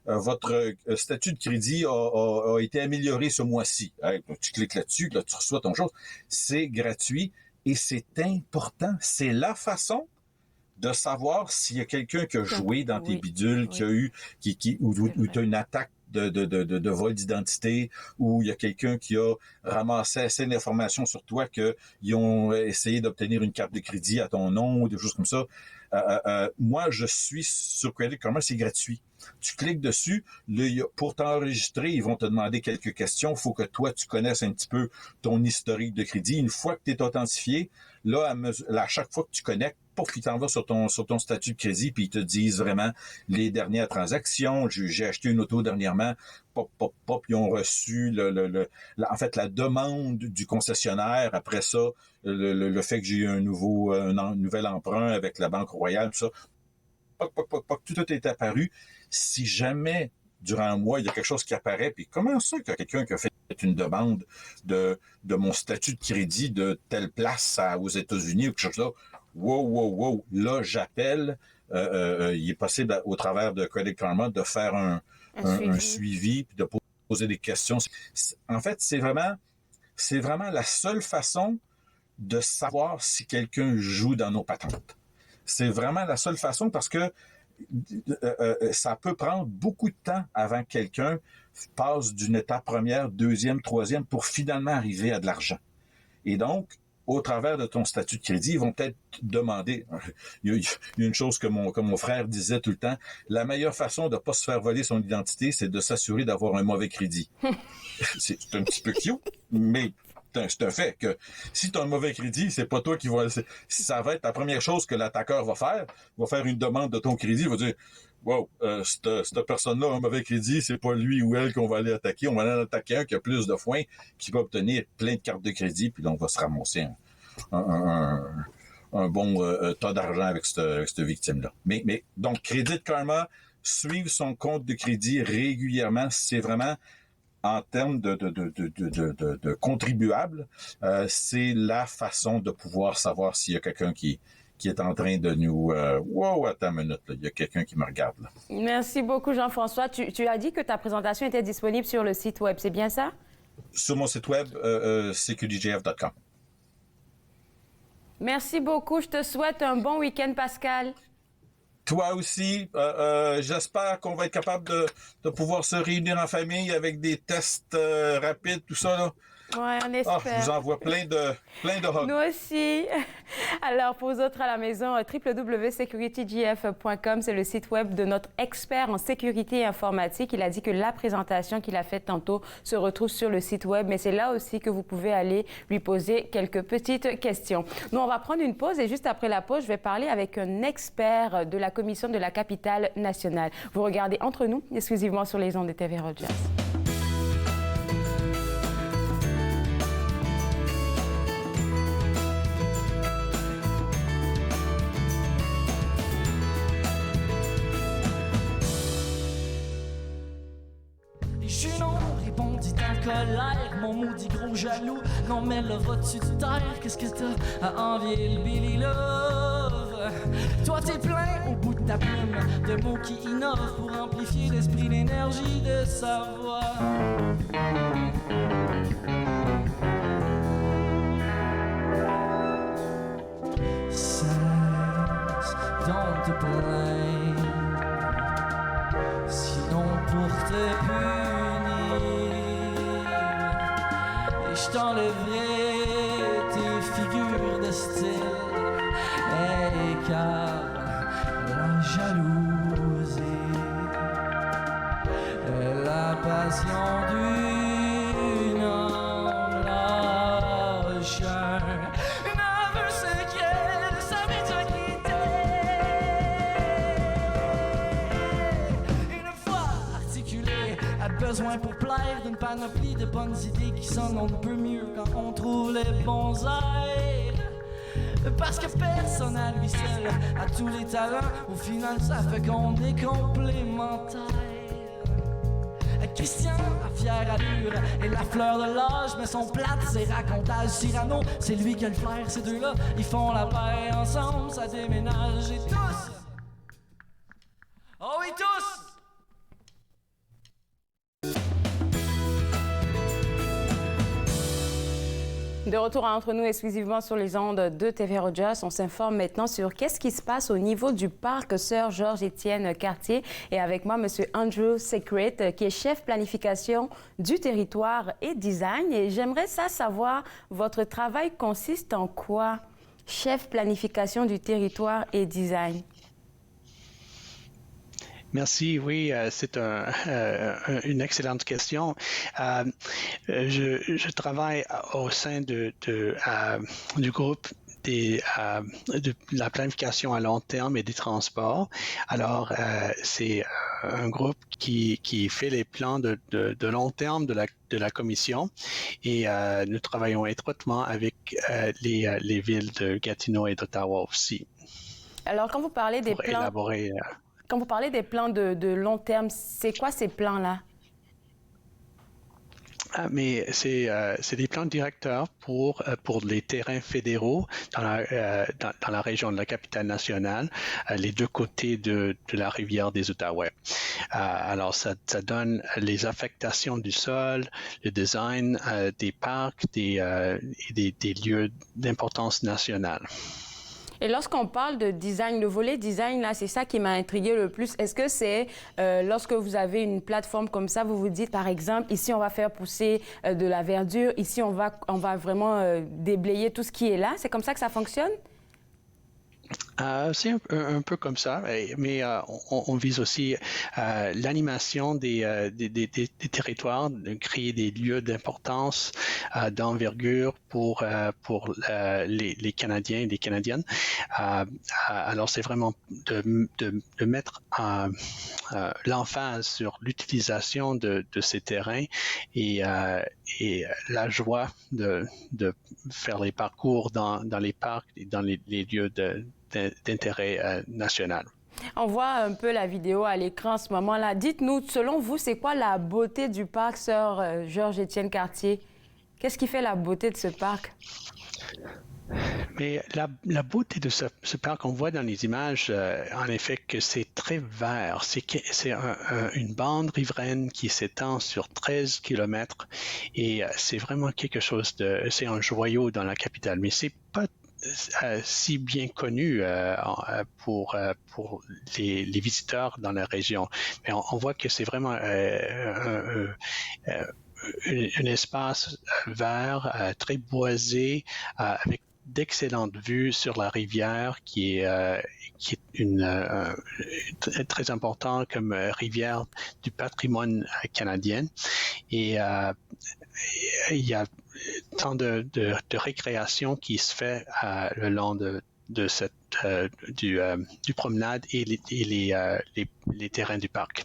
votre statut de crédit a été amélioré ce mois-ci. Tu cliques là-dessus, là, tu reçois ton chose. C'est gratuit et c'est important. C'est la façon de savoir s'il y a quelqu'un qui a joué dans tes bidules, qui a eu, ou tu as une attaque de vol d'identité, ou il y a quelqu'un qui a ramassé assez d'informations sur toi qu'ils ont essayé d'obtenir une carte de crédit à ton nom, ou des choses comme ça. Moi, je suis sur Credit Karma, c'est gratuit. Tu cliques dessus, pour t'enregistrer, ils vont te demander quelques questions. Il faut que toi, tu connaisses un petit peu ton historique de crédit. Une fois que tu es authentifié, là, à chaque fois que tu connectes, pour qu'ils t'envoient sur ton statut de crédit, puis ils te disent vraiment les dernières transactions. J'ai acheté une auto dernièrement, ils ont reçu en fait la demande du concessionnaire. Après ça, le fait que j'ai eu un nouvel emprunt avec la Banque Royale, tout ça, tout est apparu. Si jamais durant un mois, il y a quelque chose qui apparaît, puis comment ça qu'il y a quelqu'un qui a fait une demande de mon statut de crédit de telle place aux États-Unis ou quelque chose là, wow, là, j'appelle, il est possible au travers de Credit Karma de faire un suivi, puis de poser des questions. En fait, c'est vraiment la seule façon de savoir si quelqu'un joue dans nos patentes. C'est vraiment la seule façon parce que ça peut prendre beaucoup de temps avant que quelqu'un passe d'une étape première, deuxième, troisième pour finalement arriver à de l'argent. Et donc, au travers de ton statut de crédit, ils vont peut-être demander, il y a une chose que mon frère disait tout le temps, la meilleure façon de ne pas se faire voler son identité, c'est de s'assurer d'avoir un mauvais crédit. C'est un petit peu cute, mais c'est un fait que si tu as un mauvais crédit, c'est pas toi qui va... Ça va être la première chose que l'attaqueur va faire une demande de ton crédit, il va dire « Wow, cette personne-là a un mauvais crédit, c'est pas lui ou elle qu'on va aller attaquer, on va aller attaquer un qui a plus de foin, qui va obtenir plein de cartes de crédit, puis là, on va se ramasser un bon tas d'argent avec cette victime-là. » Mais donc, Credit Karma, suivre son compte de crédit régulièrement, c'est vraiment... En termes de contribuables, c'est la façon de pouvoir savoir s'il y a quelqu'un qui qui est en train de nous... Wow, attends une minute, là. Il y a quelqu'un qui me regarde. Là. Merci beaucoup, Jean-François. Tu as dit que ta présentation était disponible sur le site web, c'est bien ça? Sur mon site web, cqdjf.com. Merci beaucoup. Je te souhaite un bon week-end, Pascal. Toi aussi. J'espère qu'on va être capable de pouvoir se réunir en famille avec des tests rapides, tout ça, là. Ouais, on espère. Je vous envoie plein de hugs. Nous aussi. Alors, pour vous autres à la maison, www.securitygf.com, c'est le site web de notre expert en sécurité informatique. Il a dit que la présentation qu'il a faite tantôt se retrouve sur le site web, mais c'est là aussi que vous pouvez aller lui poser quelques petites questions. Nous, on va prendre une pause et juste après la pause, je vais parler avec un expert de la Commission de la capitale nationale. Vous regardez Entre nous, exclusivement sur les ondes de TV Rogers. Colère, mon maudit gros jaloux. Non mais là vas-tu te taire? Qu'est-ce que t'as à envier le Billy Love? Toi t'es plein au bout de ta plume de mots qui innovent pour amplifier l'esprit, l'énergie de sa voix. Cesse donc te plaindre, sinon pour te punir je t'enlèverai tes figures de style, car la jalousie est la passion d'une âme lâche, un aveu secret de sa médiocrité. Une fois articulé, a besoin pour plaire d'une panoplie de bonnes idées qui sonnent un peu mieux quand on trouve les bons airs. Parce que personne à lui seul a tous les talents, au final ça fait qu'on est complémentaires. Christian a fière allure et la fleur de l'âge, mais son plate c'est racontage Cyrano, c'est lui qui a le flair, ces deux-là ils font la paix ensemble, ça déménage et tous. Oh oui tous. De retour à Entre nous exclusivement sur les ondes de TV Rogers, on s'informe maintenant sur qu'est-ce qui se passe au niveau du parc Sir Georges-Étienne Cartier. Et avec moi, M. Andrew Secret, qui est chef planification du territoire et design. Et j'aimerais savoir, votre travail consiste en quoi, chef planification du territoire et design? Merci. Oui, c'est une excellente question. Je travaille au sein du groupe de la planification à long terme et des transports. Alors, c'est un groupe qui fait les plans de long terme de la commission et nous travaillons étroitement avec les villes de Gatineau et d'Ottawa aussi. Alors, quand vous parlez des plans... élaborer, Quand vous parlez des plans de long terme, c'est quoi ces plans-là? Mais c'est des plans directeurs pour les terrains fédéraux dans la région de la capitale nationale, les deux côtés de la rivière des Outaouais. Alors, ça donne les affectations du sol, le design des parcs, des lieux d'importance nationale. Et lorsqu'on parle de design, le volet design, là, c'est ça qui m'a intrigué le plus. Est-ce que c'est lorsque vous avez une plateforme comme ça, vous vous dites, par exemple, ici, on va faire pousser de la verdure, ici, on va vraiment déblayer tout ce qui est là? C'est comme ça que ça fonctionne? C'est un peu comme ça, mais on vise aussi l'animation des territoires, de créer des lieux d'importance, d'envergure pour les Canadiens et les Canadiennes. Alors, c'est vraiment de mettre l'emphase sur l'utilisation de ces terrains et la joie de faire les parcours dans les parcs et dans les lieux d'intérêt national. On voit un peu la vidéo à l'écran en ce moment-là. Dites-nous, selon vous, c'est quoi la beauté du parc Sir Georges-Étienne Cartier? Qu'est-ce qui fait la beauté de ce parc? Mais la beauté de ce parc, on voit dans les images, en effet, que c'est très vert. C'est une bande riveraine qui s'étend sur 13 kilomètres et c'est vraiment quelque chose c'est un joyau dans la capitale. Mais c'est pas si bien connu pour les visiteurs dans la région. Mais on voit que c'est vraiment un espace vert, très boisé, avec d'excellentes vues sur la rivière qui est très important comme rivière du patrimoine canadien. Et il y a tant de récréation qui se fait le long de cette du promenade et les terrains du parc.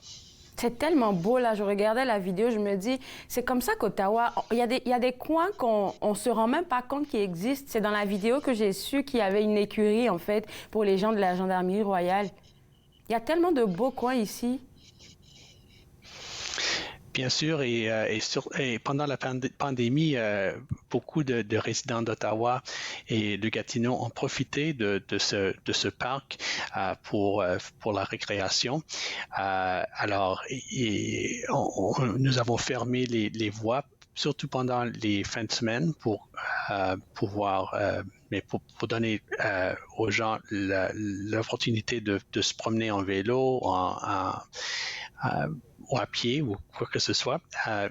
C'est tellement beau, là. Je regardais la vidéo, je me dis, c'est comme ça qu'Ottawa, il y a des coins qu'on ne se rend même pas compte qu'ils existent. C'est dans la vidéo que j'ai su qu'il y avait une écurie, en fait, pour les gens de la Gendarmerie royale. Il y a tellement de beaux coins ici. Bien sûr, et pendant la pandémie, beaucoup de résidents d'Ottawa et de Gatineau ont profité de ce parc pour la récréation. Alors, nous avons fermé les voies, surtout pendant les fins de semaine, pour pouvoir, mais pour donner aux gens l'opportunité de se promener en vélo, ou à pied ou quoi que ce soit.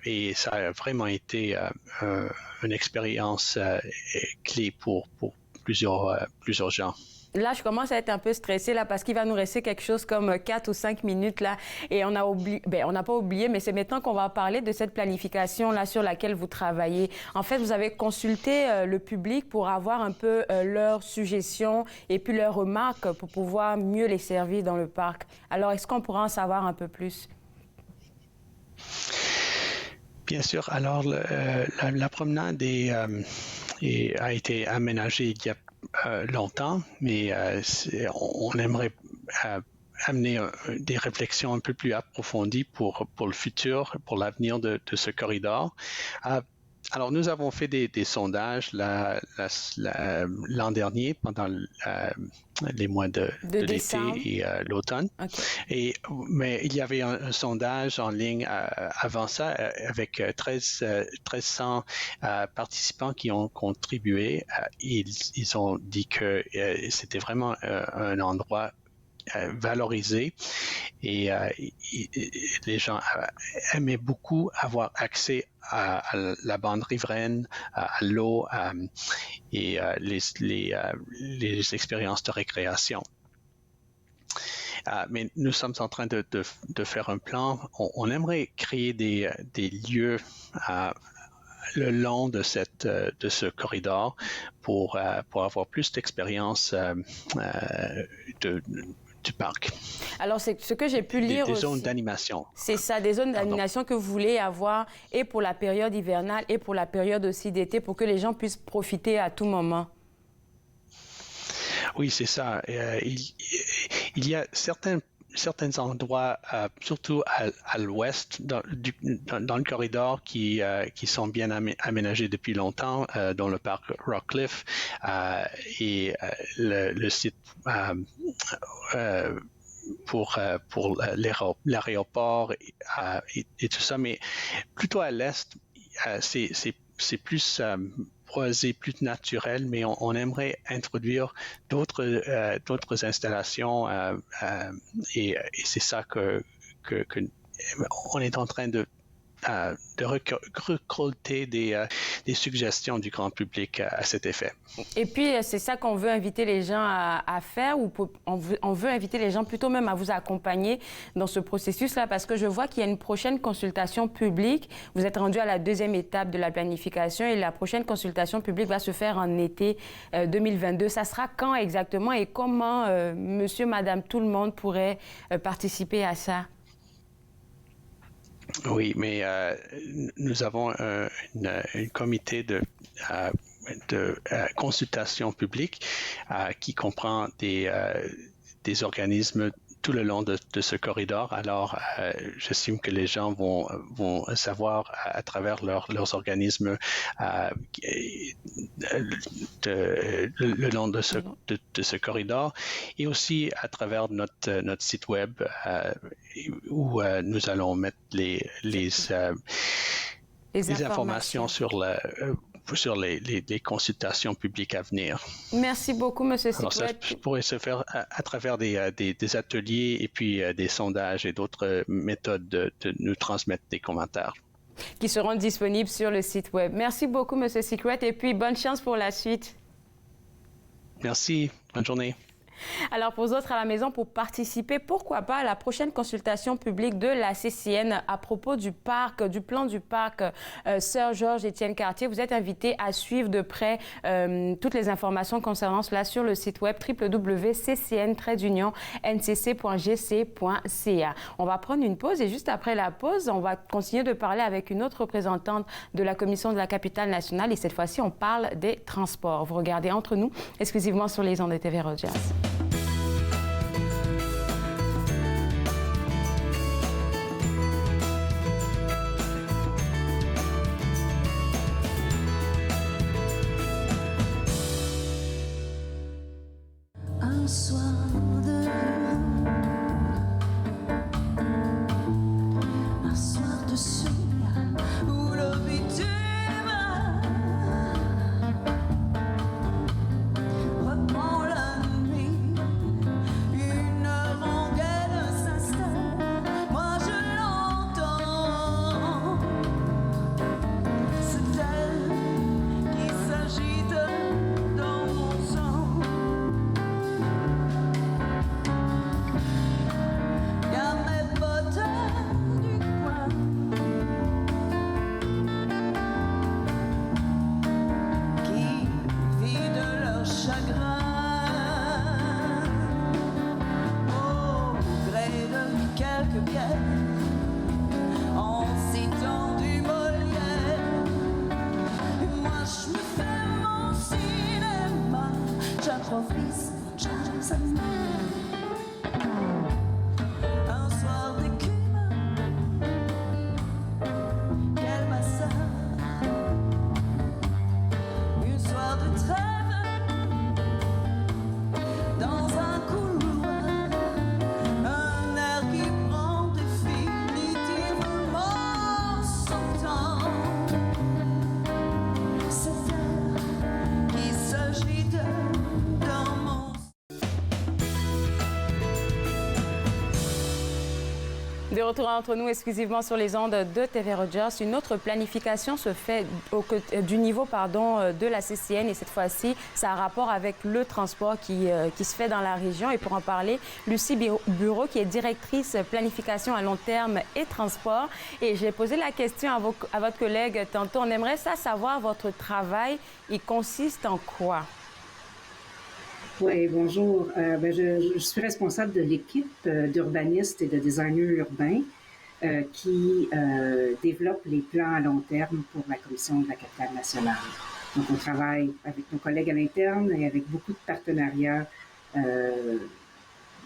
Et ça a vraiment été une expérience clé pour plusieurs gens. Là, je commence à être un peu stressée là, parce qu'il va nous rester quelque chose comme 4 ou 5 minutes là, et on n'a pas oublié, mais c'est maintenant qu'on va parler de cette planification là sur laquelle vous travaillez. En fait, vous avez consulté le public pour avoir un peu leurs suggestions et puis leurs remarques pour pouvoir mieux les servir dans le parc. Alors, est-ce qu'on pourra en savoir un peu plus? Bien sûr. Alors, la promenade a été aménagée il y a longtemps, mais on aimerait amener des réflexions un peu plus approfondies pour le futur, pour l'avenir de ce corridor. Alors, nous avons fait des sondages l'an dernier pendant les mois de l'été et l'automne. Okay. Mais il y avait un sondage en ligne avant ça avec 1300 participants qui ont contribué. Ils ont dit que c'était vraiment un endroit valorisé et les gens aimaient beaucoup avoir accès à la bande riveraine, à l'eau et les expériences de récréation. Mais nous sommes en train de faire un plan. On aimerait créer des lieux le long de ce corridor pour avoir plus d'expérience du parc. Alors, c'est ce que j'ai pu lire des aussi. Zones d'animation. C'est ça, des zones d'animation que vous voulez avoir et pour la période hivernale et pour la période aussi d'été pour que les gens puissent profiter à tout moment. Oui, c'est ça. Il y a certains endroits, surtout à l'ouest, dans le corridor, qui sont bien aménagés depuis longtemps, dans le parc Rockcliffe et le site pour l'aéroport et tout ça. Mais plutôt à l'est, c'est plus boisé, plus naturel, mais on aimerait introduire d'autres installations et c'est ça que on est en train de récolter des suggestions du grand public à cet effet. Et puis, c'est ça qu'on veut inviter les gens à faire, ou on veut inviter les gens plutôt même à vous accompagner dans ce processus-là, parce que je vois qu'il y a une prochaine consultation publique. Vous êtes rendu à la 2e étape de la planification et la prochaine consultation publique va se faire en été 2022. Ça sera quand exactement et comment monsieur, madame, tout le monde pourrait participer à ça? Oui, mais nous avons un comité de consultation publique qui comprend des organismes tout le long de ce corridor. Alors, j'estime que les gens vont savoir à travers leurs organismes le long de ce corridor et aussi à travers notre site web où nous allons mettre les informations sur les consultations publiques à venir. Merci beaucoup, M. Sitwet. Alors, ça pourrait se faire à travers des ateliers et puis des sondages et d'autres méthodes de nous transmettre des commentaires. Qui seront disponibles sur le site web. Merci beaucoup, M. Sitwet, et puis bonne chance pour la suite. Merci. Bonne journée. Alors, pour vous autres à la maison, pour participer, pourquoi pas à la prochaine consultation publique de la CCN à propos du plan du parc Sir Georges-Étienne Cartier. Vous êtes invités à suivre de près toutes les informations concernant cela sur le site web www.ccn-ncc.gc.ca. On va prendre une pause et juste après la pause, on va continuer de parler avec une autre représentante de la Commission de la capitale nationale et cette fois-ci, on parle des transports. Vous regardez Entre nous, exclusivement sur les ondes de TV Rogers. Un soir de soleil où le bitume reprend la nuit, une rengaine s'installe, moi je l'entends, c'est elle qui s'agite dans mon sang. Y'a mes potes du coin qui vident leur chagrin au gré de quelques bières en citant du Molière. Et moi je me fais mon cinéma, j'improvise Jason. Un soir d'écume, quel massacre. Un soir de trêve, dans un couloir, un air qui prend définitivement son temps. C'est elle qui s'agite dans mon. De retour entre nous exclusivement sur les ondes de TV Rogers, une autre planification se fait du niveau de la CCN et cette fois-ci, ça a rapport avec le transport qui se fait dans la région. Et pour en parler, Lucie Bureau, qui est directrice planification à long terme et transport. Et j'ai posé la question à votre collègue tantôt. On aimerait savoir votre travail, il consiste en quoi? Oui, bonjour. Je suis responsable de l'équipe d'urbanistes et de designers urbains qui développe les plans à long terme pour la Commission de la capitale nationale. Donc, on travaille avec nos collègues à l'interne et avec beaucoup de partenariats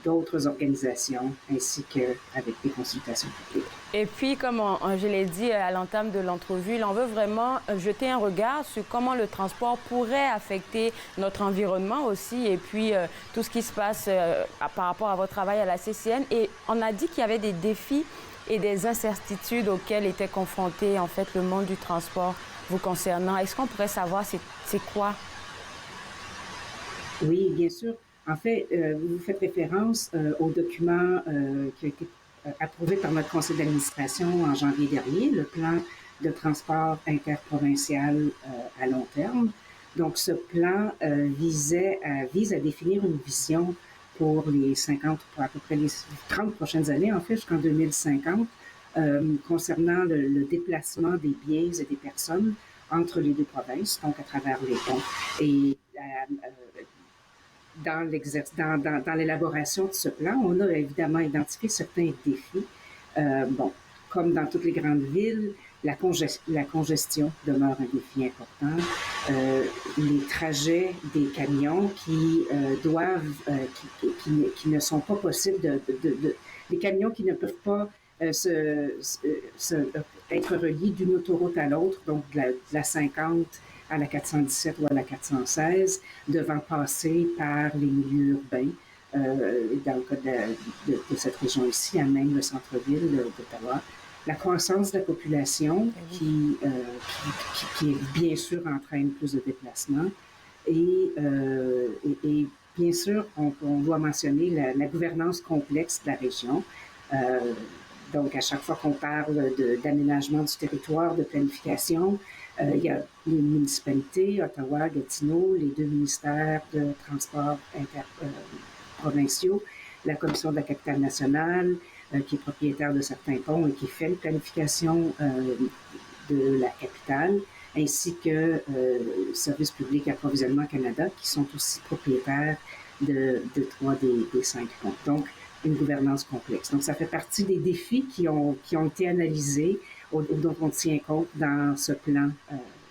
d'autres organisations ainsi qu'avec des consultations publiques. Et puis, comme je l'ai dit à l'entame de l'entrevue, on veut vraiment jeter un regard sur comment le transport pourrait affecter notre environnement aussi et puis tout ce qui se passe par rapport à votre travail à la CCN. Et on a dit qu'il y avait des défis et des incertitudes auxquelles était confronté en fait le monde du transport vous concernant. Est-ce qu'on pourrait savoir c'est quoi? Oui, bien sûr. En fait, vous faites référence au document qui a été approuvé par notre conseil d'administration en janvier dernier, le plan de transport interprovincial à long terme. Donc, ce plan vise à définir une vision pour les 50, pour à peu près les 30 prochaines années, en fait, jusqu'en 2050, concernant le déplacement des biens et des personnes entre les deux provinces, donc à travers les ponts. Et dans l'élaboration de ce plan, on a évidemment identifié certains défis. comme dans toutes les grandes villes, la congestion demeure un défi important. Les trajets des camions qui ne sont pas possibles des camions qui ne peuvent pas être reliés d'une autoroute à l'autre, donc de la 50 à la 417 ou à la 416, devant passer par les milieux urbains. Dans le cas de cette région ici, à même le centre-ville d'Ottawa. La croissance de la population qui bien sûr entraîne plus de déplacements. Et bien sûr, on doit mentionner la gouvernance complexe de la région. Donc, à chaque fois qu'on parle d'aménagement du territoire, de planification, il y a les municipalités, Ottawa, Gatineau, les 2 ministères de transport provinciaux, la Commission de la capitale nationale, qui est propriétaire de certains ponts et qui fait une planification de la capitale, ainsi que Service public Approvisionnement Canada, qui sont aussi propriétaires de 3 des 5 ponts. Donc, une gouvernance complexe. Donc, ça fait partie des défis qui ont été analysés, dont on tient compte dans ce plan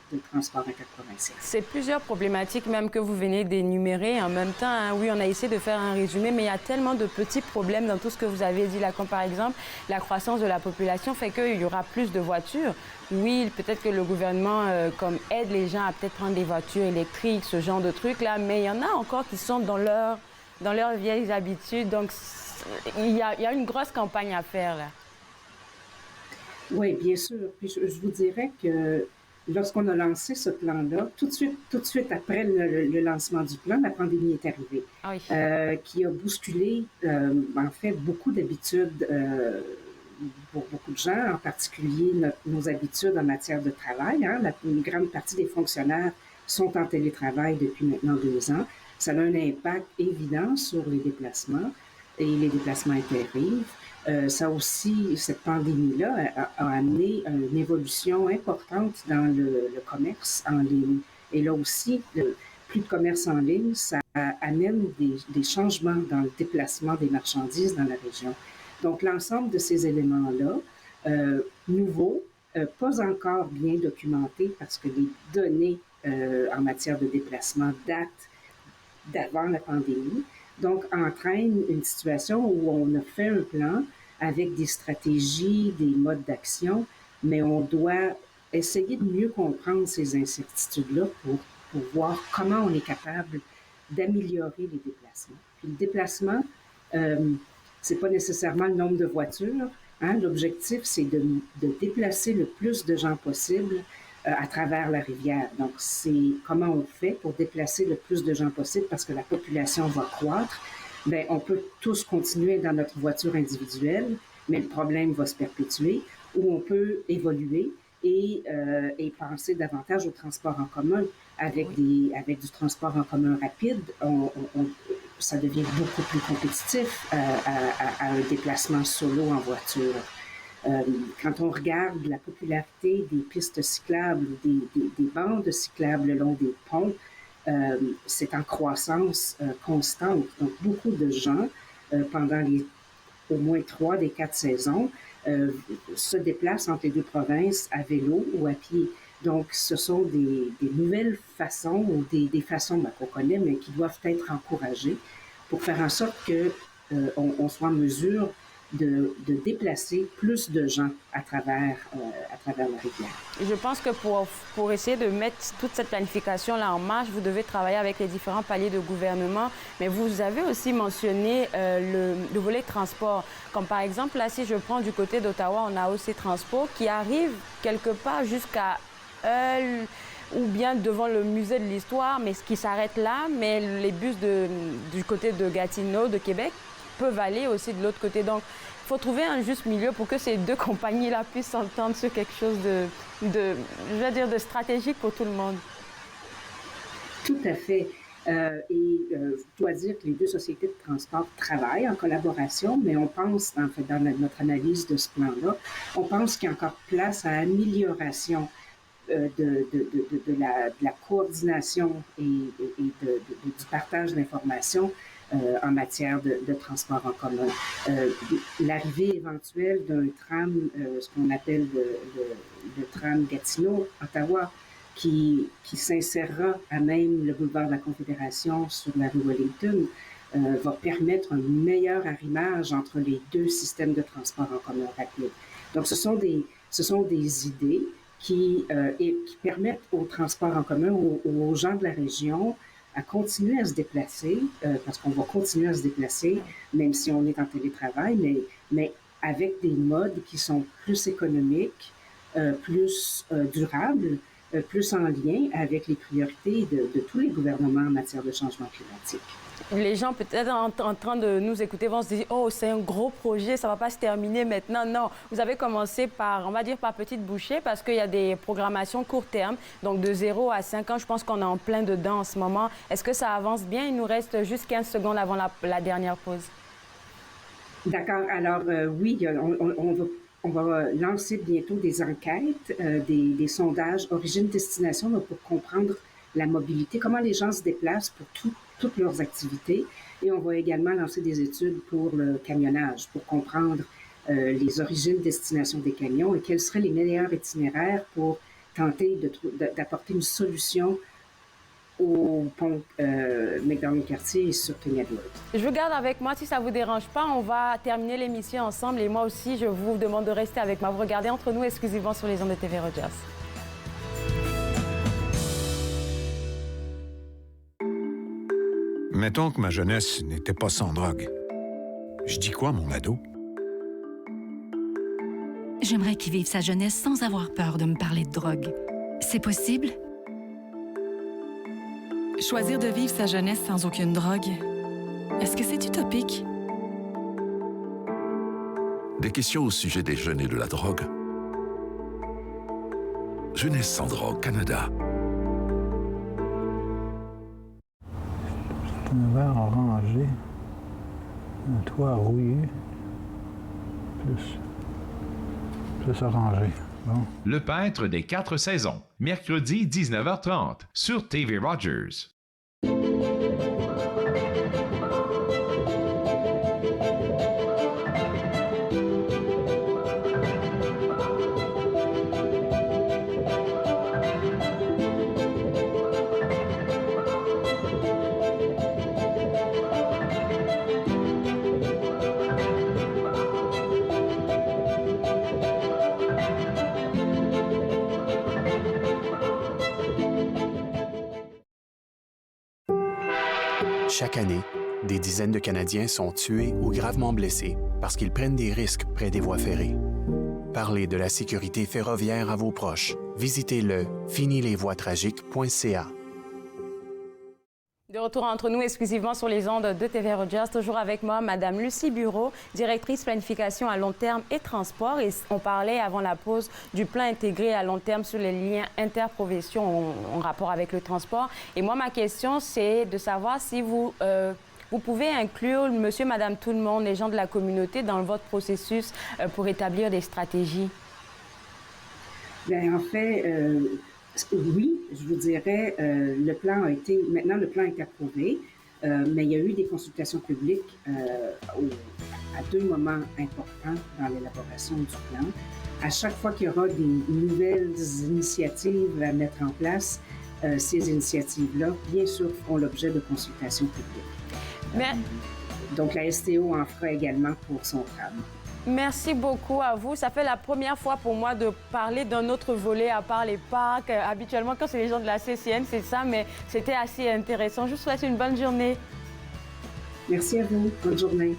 de transport interprovincial. C'est plusieurs problématiques même que vous venez d'énumérer en même temps. Hein. Oui, on a essayé de faire un résumé, mais il y a tellement de petits problèmes dans tout ce que vous avez dit là, comme par exemple la croissance de la population fait qu'il y aura plus de voitures. Oui, peut-être que le gouvernement comme aide les gens à peut-être prendre des voitures électriques, ce genre de trucs-là, mais il y en a encore qui sont dans leurs vieilles habitudes. Donc, il y a une grosse campagne à faire là. Oui, bien sûr. Puis je vous dirais que lorsqu'on a lancé ce plan-là, tout de suite après le lancement du plan, la pandémie est arrivée, qui a bousculé, en fait, beaucoup d'habitudes pour beaucoup de gens, en particulier nos habitudes en matière de travail. Hein. Une grande partie des fonctionnaires sont en télétravail depuis maintenant 2 ans. Ça a un impact évident sur les déplacements et les déplacements intérieurs. Ça aussi, cette pandémie-là a amené une évolution importante dans le commerce en ligne. Et là aussi, plus de commerce en ligne, ça amène des changements dans le déplacement des marchandises dans la région. Donc, l'ensemble de ces éléments-là, nouveaux, pas encore bien documentés parce que les données en matière de déplacement datent d'avant la pandémie, donc entraîne une situation où on a fait un plan avec des stratégies, des modes d'action, mais on doit essayer de mieux comprendre ces incertitudes-là pour voir comment on est capable d'améliorer les déplacements. Puis le déplacement, c'est pas nécessairement le nombre de voitures. Hein? L'objectif, c'est de déplacer le plus de gens possible à travers la rivière. Donc, c'est comment on fait pour déplacer le plus de gens possible parce que la population va croître. Bien, on peut tous continuer dans notre voiture individuelle, mais le problème va se perpétuer, ou on peut évoluer et penser davantage au transport en commun. Avec du transport en commun rapide, ça devient beaucoup plus compétitif à un déplacement solo en voiture. Quand on regarde la popularité des pistes cyclables, des bandes cyclables le long des ponts, c'est en croissance constante. Donc, beaucoup de gens, pendant au moins 3 des 4 saisons, se déplacent entre les 2 provinces à vélo ou à pied. Donc, ce sont des nouvelles façons ou des façons qu'on connaît, mais qui doivent être encouragées pour faire en sorte qu'on soit en mesure de déplacer plus de gens à travers la rivière. Je pense que pour essayer de mettre toute cette planification-là en marche, vous devez travailler avec les différents paliers de gouvernement, mais vous avez aussi mentionné le volet transport. Comme par exemple, là, si je prends du côté d'Ottawa, on a aussi Transport qui arrive quelque part jusqu'à Hull ou bien devant le musée de l'Histoire, mais ce qui s'arrête là, mais les bus du côté de Gatineau, de Québec, peuvent aller aussi de l'autre côté. Donc, il faut trouver un juste milieu pour que ces 2 compagnies-là puissent s'entendre sur quelque chose de stratégique pour tout le monde. Tout à fait. Je dois dire que les 2 sociétés de transport travaillent en collaboration, mais on pense, en fait, dans notre analyse de ce plan-là, on pense qu'il y a encore place à amélioration de la coordination et du partage d'informations en matière de transport en commun. L'arrivée éventuelle d'un tram, ce qu'on appelle le tram Gatineau-Ottawa, qui s'insérera à même le boulevard de la Confédération sur la rue Wellington, va permettre un meilleur arrimage entre les deux systèmes de transport en commun rapide. Donc, ce sont des idées qui permettent au transport en commun, aux gens de la région, à continuer à se déplacer, parce qu'on va continuer à se déplacer, même si on est en télétravail, mais avec des modes qui sont plus économiques, plus durables, plus en lien avec les priorités de tous les gouvernements en matière de changement climatique. Les gens peut-être en train de nous écouter vont se dire « Oh, c'est un gros projet, ça ne va pas se terminer maintenant. » Non, vous avez commencé par, on va dire, par petites bouchées parce qu'il y a des programmations court terme. Donc, de 0 à 5 ans, je pense qu'on est en plein dedans en ce moment. Est-ce que ça avance bien? Il nous reste juste 15 secondes avant la dernière pause. D'accord. Alors, oui, on va lancer bientôt des enquêtes, des sondages origine-destination pour comprendre la mobilité, comment les gens se déplacent pour toutes leurs activités. Et on va également lancer des études pour le camionnage, pour comprendre les origines-destinations des camions et quels seraient les meilleurs itinéraires pour tenter d'apporter une solution au pont McDonald-Cartier et sur Kenyatta. Je vous garde avec moi. Si ça ne vous dérange pas, on va terminer l'émission ensemble. Et moi aussi, je vous demande de rester avec moi. Vous regardez Entre nous exclusivement sur les ondes de TV Rogers. Mettons que ma jeunesse n'était pas sans drogue. Je dis quoi, mon ado? J'aimerais qu'il vive sa jeunesse sans avoir peur de me parler de drogue. C'est possible? Choisir de vivre sa jeunesse sans aucune drogue, est-ce que c'est utopique? Des questions au sujet des jeunes et de la drogue. Jeunesse sans drogue, Canada. C'est un verre orangé, un toit rouillé, plus orangé. Bon. Le peintre des 4 saisons, mercredi 19h30 sur TV Rogers. Chaque année, des dizaines de Canadiens sont tués ou gravement blessés parce qu'ils prennent des risques près des voies ferrées. Parlez de la sécurité ferroviaire à vos proches. Visitez le finilesvoiestragiques.ca. De retour entre nous exclusivement sur les ondes de TV Rogers, toujours avec moi, Madame Lucie Bureau, directrice planification à long terme et transport. Et on parlait avant la pause du plan intégré à long terme sur les liens interprofessions en rapport avec le transport. Et moi, ma question, c'est de savoir si vous pouvez inclure monsieur, madame, tout le monde, les gens de la communauté dans votre processus pour établir des stratégies. Bien, en fait, oui, je vous dirais, le plan est approuvé, mais il y a eu des consultations publiques à 2 moments importants dans l'élaboration du plan. À chaque fois qu'il y aura des nouvelles initiatives à mettre en place, ces initiatives-là, bien sûr, feront l'objet de consultations publiques. Donc, la STO en fera également pour son tram. Merci beaucoup à vous. Ça fait la première fois pour moi de parler d'un autre volet à part les parcs. Habituellement, quand c'est les gens de la CCN, c'est ça, mais c'était assez intéressant. Je vous souhaite une bonne journée. Merci à vous. Bonne journée.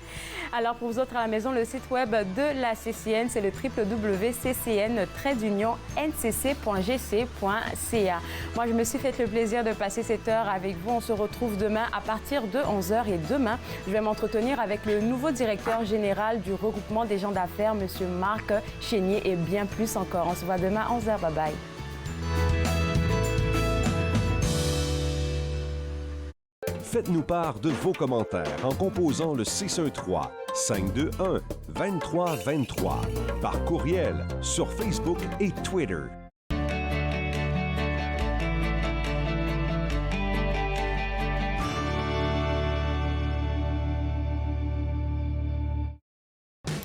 Alors, pour vous autres à la maison, le site web de la CCN, c'est le www.ccn-ncc.gc.ca. Moi, je me suis fait le plaisir de passer cette heure avec vous. On se retrouve demain à partir de 11h. Et demain, je vais m'entretenir avec le nouveau directeur général du regroupement des gens d'affaires, M. Marc Chénier, et bien plus encore. On se voit demain à 11h. Bye-bye. Faites-nous part de vos commentaires en composant le 613-521-2323 par courriel sur Facebook et Twitter.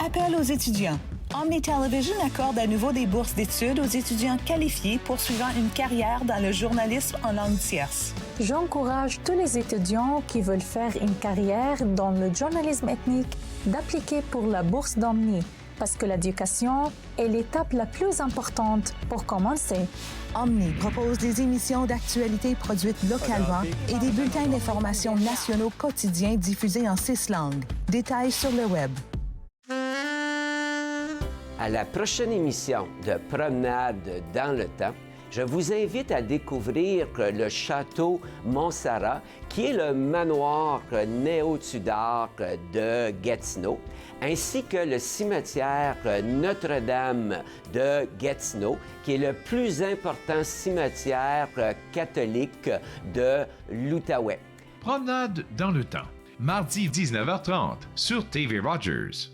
Appel aux étudiants. Omni Television accorde à nouveau des bourses d'études aux étudiants qualifiés poursuivant une carrière dans le journalisme en langue tierce. J'encourage tous les étudiants qui veulent faire une carrière dans le journalisme ethnique d'appliquer pour la bourse d'Omni, parce que l'éducation est l'étape la plus importante pour commencer. Omni propose des émissions d'actualité produites localement et des bulletins d'information nationaux quotidiens diffusés en 6 langues. Détails sur le web. À la prochaine émission de Promenade dans le temps, je vous invite à découvrir le château Montserrat, qui est le manoir néo-Tudor de Gatineau, ainsi que le cimetière Notre-Dame de Gatineau, qui est le plus important cimetière catholique de l'Outaouais. Promenade dans le temps, mardi 19h30 sur TV Rogers.